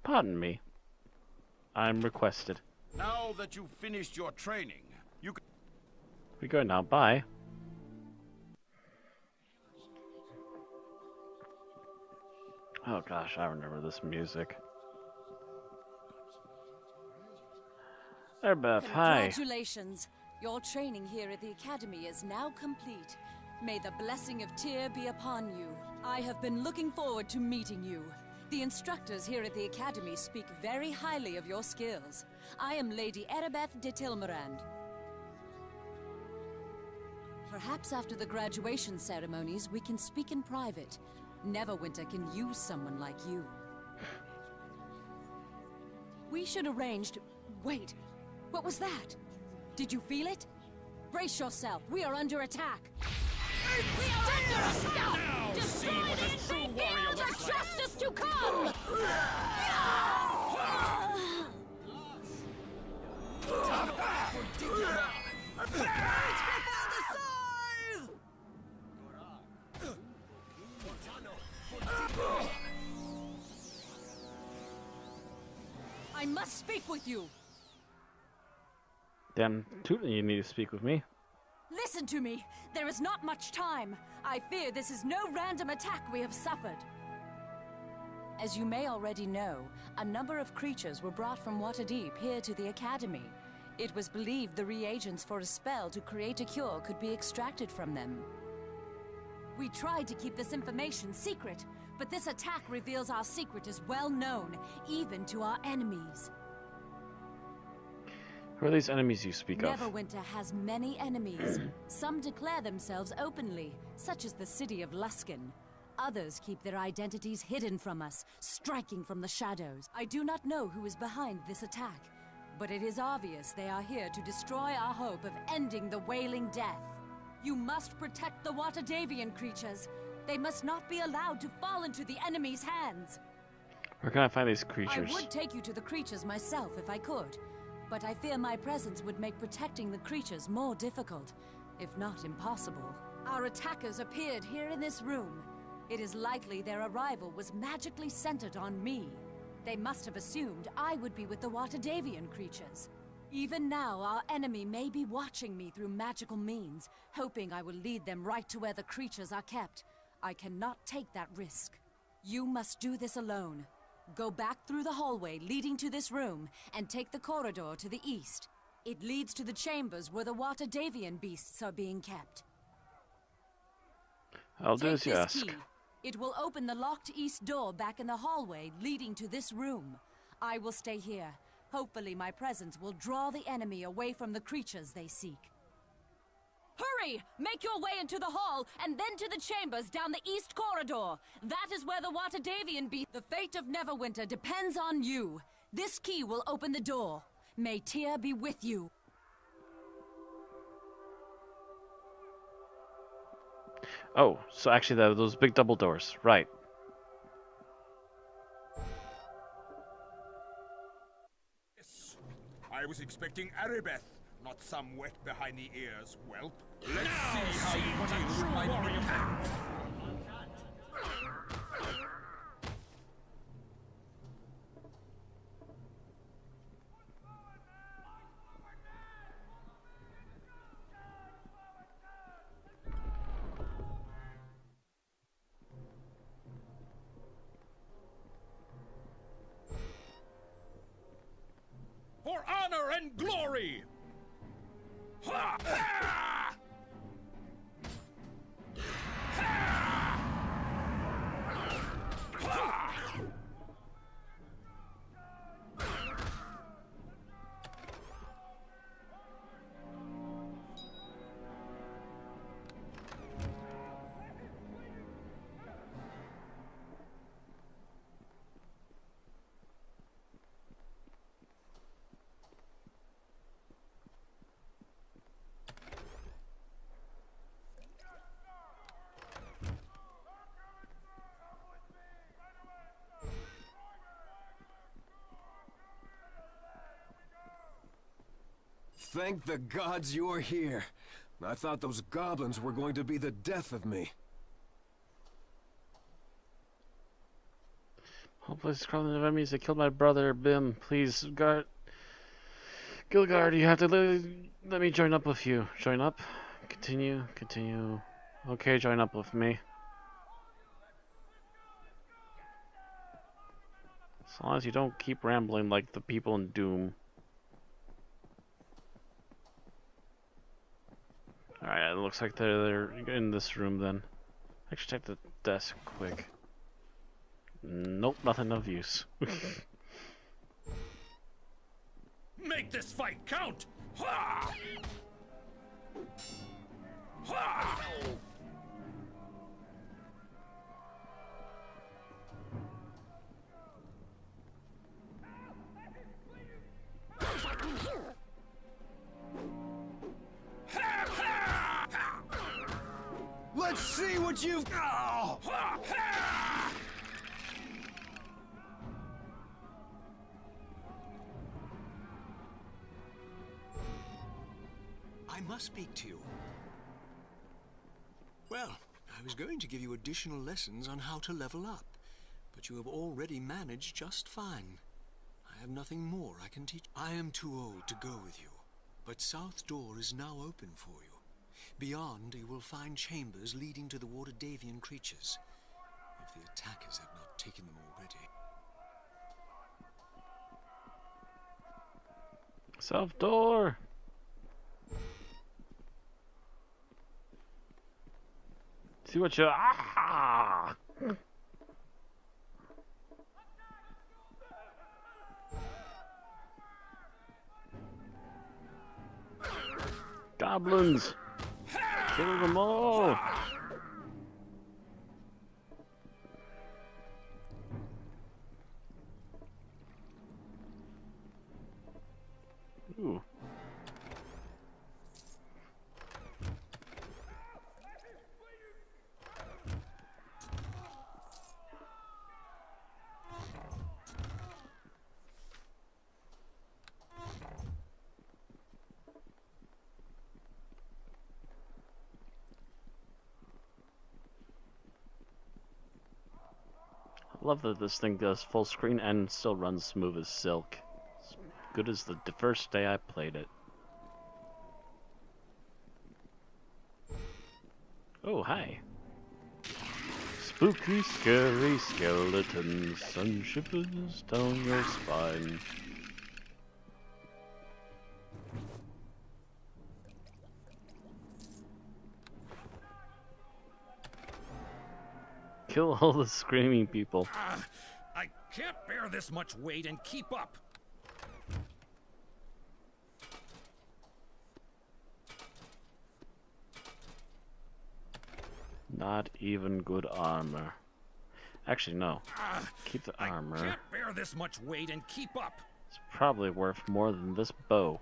Pardon me. I'm requested. Now that you've finished your training, you can... We go now, bye. Oh gosh, I remember this music. There, Beth, hi. Congratulations. Your training here at the Academy is now complete. May the blessing of Tyr be upon you. I have been looking forward to meeting you. The instructors here at the Academy speak very highly of your skills. I am Lady Erebeth de Tilmerand. Perhaps after the graduation ceremonies, we can speak in private. Neverwinter can use someone like you. We should arrange to... Wait, what was that? Did you feel it? Brace yourself, we are under attack. We are under attack! Destroy the intrigue and the justice to come! I must speak with you. Then, Tootin, you need to speak with me. Listen to me. There is not much time. I fear this is no random attack we have suffered. As you may already know, a number of creatures were brought from Waterdeep here to the Academy. It was believed the reagents for a spell to create a cure could be extracted from them. We tried to keep this information secret, but this attack reveals our secret is well known, even to our enemies. Who are these enemies you speak of? Neverwinter has many enemies. Some declare themselves openly, such as the city of Luskan. Others keep their identities hidden from us, striking from the shadows. I do not know who is behind this attack, but it is obvious they are here to destroy our hope of ending the Wailing Death. You must protect the Waterdavian creatures. They must not be allowed to fall into the enemy's hands. Where can I find these creatures? I would take you to the creatures myself if I could, but I fear my presence would make protecting the creatures more difficult, if not impossible. Our attackers appeared here in this room. It is likely their arrival was magically centered on me. They must have assumed I would be with the Watadavian creatures. Even now, our enemy may be watching me through magical means, hoping I will lead them right to where the creatures are kept. I cannot take that risk. You must do this alone. Go back through the hallway leading to this room, and take the corridor to the east. It leads to the chambers where the Watadavian beasts are being kept. I'll do as you ask. Key. It will open the locked east door back in the hallway leading to this room. I will stay here. Hopefully my presence will draw the enemy away from the creatures they seek. Hurry! Make your way into the hall, and then to the chambers down the east corridor. That is where the Watadavian beast... The fate of Neverwinter depends on you. This key will open the door. May Tyr be with you. Oh, so actually those big double doors, right. I was expecting Aribeth, not some wet behind the ears whelp. Let's see how you deal with my minions. For honor and glory! Ha! Ha! Ha! Ha! Thank the gods you're here. I thought those goblins were going to be the death of me. Hopefully it's crawling of enemies that killed my brother, Bim. Please, Gilgard, you have to let me join up with you. Join up? Continue. Okay, join up with me. As long as you don't keep rambling like the people in Doom. Alright, it looks like they're in this room then. Actually, check the desk quick. Nope, nothing of use. Make this fight count! Ha! Ha! Let's see what you've... Oh! I must speak to you. Well, I was going to give you additional lessons on how to level up, but you have already managed just fine. I have nothing more I can teach. I am too old to go with you, but South Door is now open for you. Beyond, you will find chambers leading to the Watadavian creatures, if the attackers have not taken them already. South Door! See what you... Ah! Goblins! Kill them all! Ooh. Love that this thing does full screen and still runs smooth as silk. As good as the first day I played it. Oh, hi. Spooky, scary skeletons, sun shivers down your spine. Kill all the screaming people. I can't bear this much weight and keep up. Not even good armor. Actually, no. Keep the armor. I can't bear this much weight and keep up. It's probably worth more than this bow.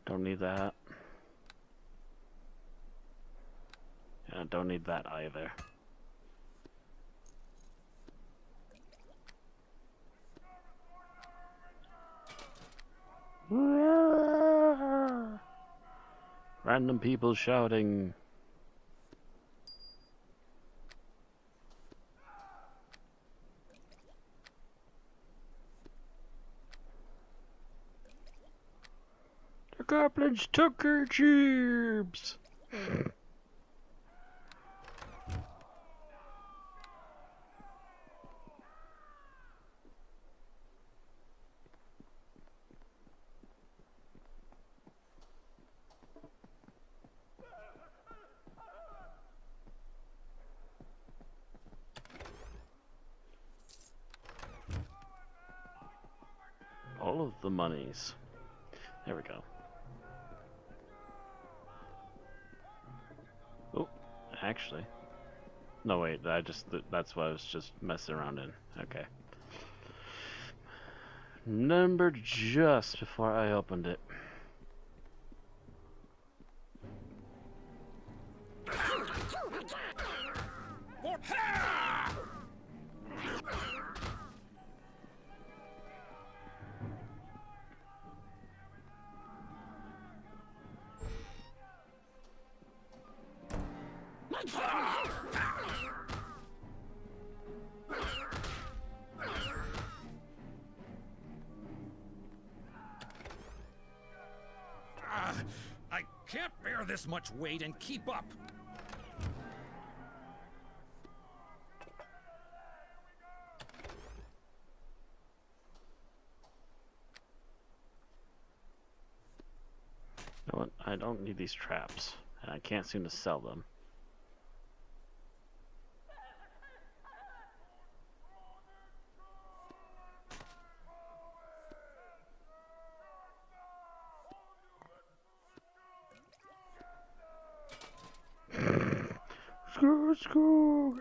Don't need that. Yeah, don't need that either. Random people shouting. The goblins took her jeeps. All of the monies. There we go. Oh, actually. No, wait, that's what I was just messing around in. Okay. Numbered just before I opened it. I can't bear this much weight and keep up. You know what? I don't need these traps, and I can't seem to sell them.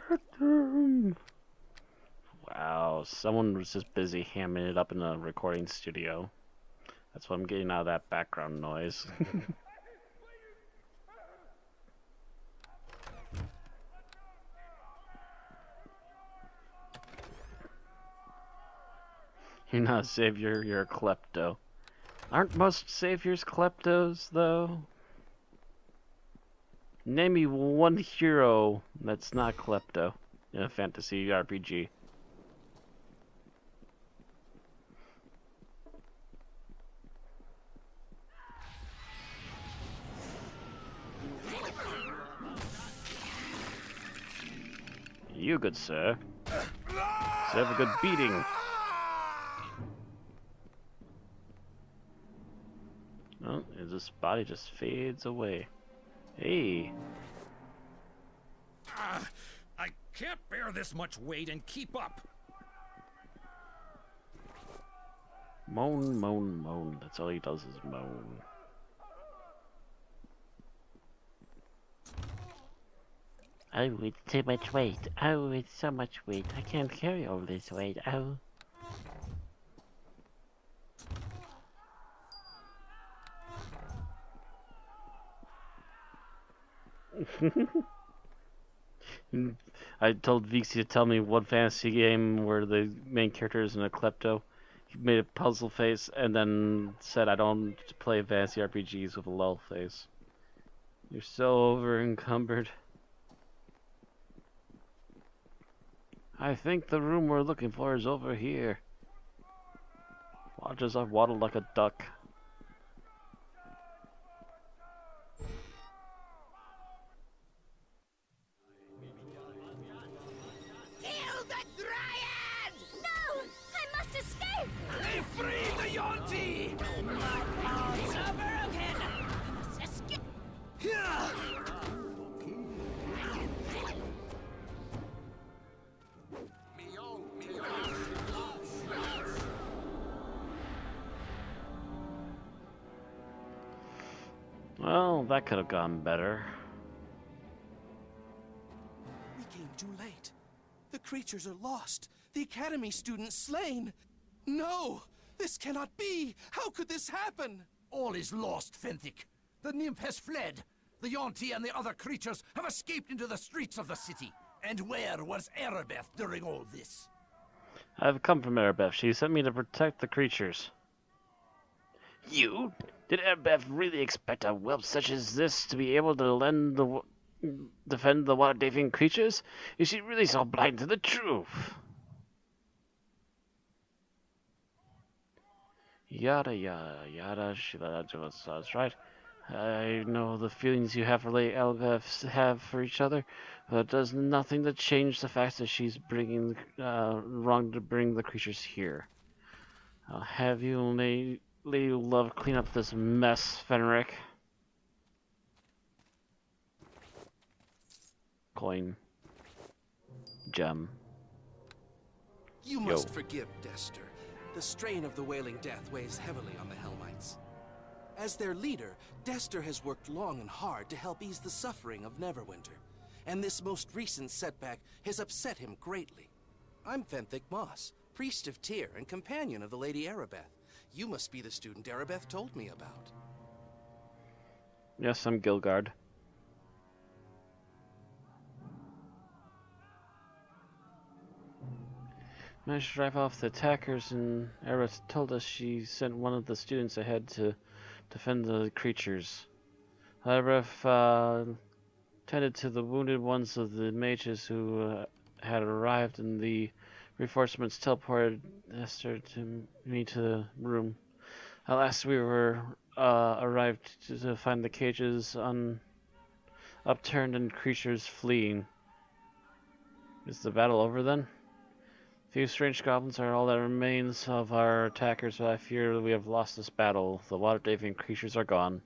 Get them! Wow, someone was just busy hamming it up in a recording studio. That's what I'm getting out of that background noise. You're not a savior, you're a klepto. Aren't most saviors kleptos, though? Name me one hero that's not klepto in a fantasy RPG. You, good sir. Let's have a good beating. Oh, this body just fades away. Hey. I can't bear this much weight and keep up. Moan, moan, moan. That's all he does is moan. Oh, it's too much weight. Oh, it's so much weight. I can't carry all this weight. Oh. I told Vixie to tell me one fantasy game where the main character isn't a klepto. He made a puzzle face and then said, I don't play fantasy RPGs with a lull face. You're so over encumbered. I think the room we're looking for is over here. Watch as I waddle like a duck. Kill the Dryad! No! I must escape! They freed the Yonti! So broken! I must escape! Well, that could have gone better. We came too late. The creatures are lost. The Academy students slain. No! This cannot be! How could this happen? All is lost, Fenthic. The nymph has fled. The Yonti and the other creatures have escaped into the streets of the city. And where was Erebeth during all this? I've come from Erebeth. She sent me to protect the creatures. You? Did Erebeth really expect a whelp such as this to be able to defend the water-dating creatures? Is she really so blind to the truth? Yada yada yada. That's right. I know the feelings you have for Lady Erebeth have for each other, but it does nothing to change the fact that she's bringing wrong to bring the creatures here. I'll have you, Lady Love, clean up this mess, Fenric. Coin. Gem. You must forgive Dester. The strain of the Wailing Death weighs heavily on the Helmites. As their leader, Dester has worked long and hard to help ease the suffering of Neverwinter, and this most recent setback has upset him greatly. I'm Fenthic Moss, priest of Tyr and companion of the Lady Erebeth. You must be the student Erebeth told me about. Yes, I'm Gilgard. Managed to drive off the attackers, and Erebeth told us she sent one of the students ahead to defend the creatures. Erebeth tended to the wounded ones of the mages who had arrived, and the reinforcements teleported Esther to me to the room. At last we were arrived to find the cages upturned and creatures fleeing. Is the battle over then? Few strange goblins are all that remains of our attackers, but I fear we have lost this battle. The water-dating creatures are gone.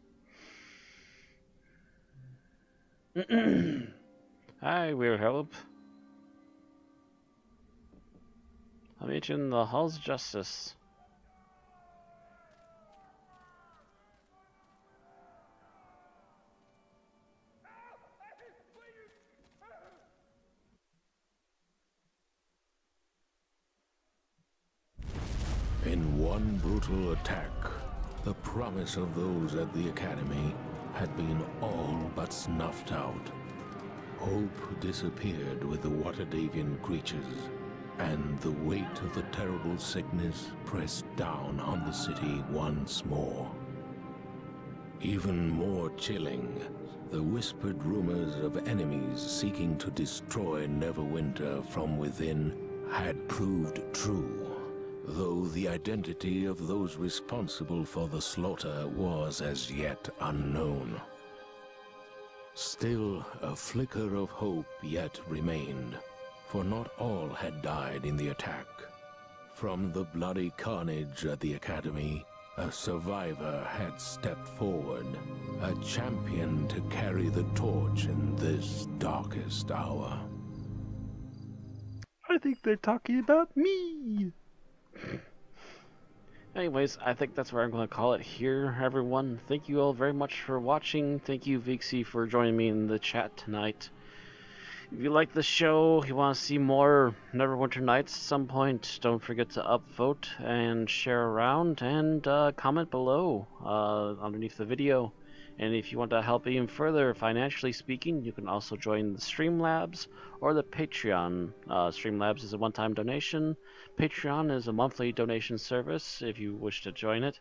Hi, weird help. I'll meet you in the Halls of Justice. In one brutal attack, the promise of those at the Academy had been all but snuffed out. Hope disappeared with the Waterdavian creatures, and the weight of the terrible sickness pressed down on the city once more. Even more chilling, the whispered rumors of enemies seeking to destroy Neverwinter from within had proved true, though the identity of those responsible for the slaughter was as yet unknown. Still, a flicker of hope yet remained, for not all had died in the attack. From the bloody carnage at the Academy, a survivor had stepped forward, a champion to carry the torch in this darkest hour. I think they're talking about me! Anyways, I think that's where I'm going to call it here, everyone. Thank you all very much for watching. Thank you, Vixie, for joining me in the chat tonight. If you like the show, you want to see more Neverwinter Nights at some point, don't forget to upvote and share around and comment below underneath the video. And if you want to help even further financially speaking, you can also join the Streamlabs or the Patreon. Streamlabs is a one-time donation. Patreon is a monthly donation service if you wish to join it.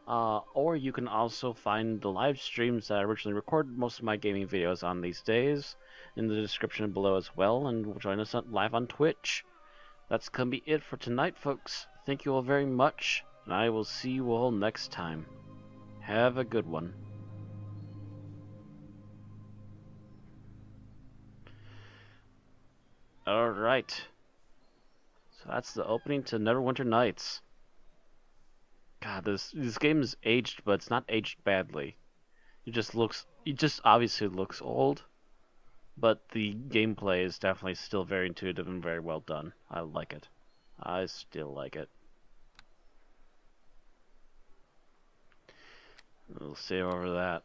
Or you can also find the live streams that I originally recorded most of my gaming videos on these days in the description below as well, and join us live on Twitch. That's gonna be it for tonight, folks. Thank you all very much, and I will see you all next time. Have a good one. Alright. So that's the opening to Neverwinter Nights. God, this game is aged, but it's not aged badly. It just obviously looks old, but the gameplay is definitely still very intuitive and very well done. I like it. I still like it. We'll save over that.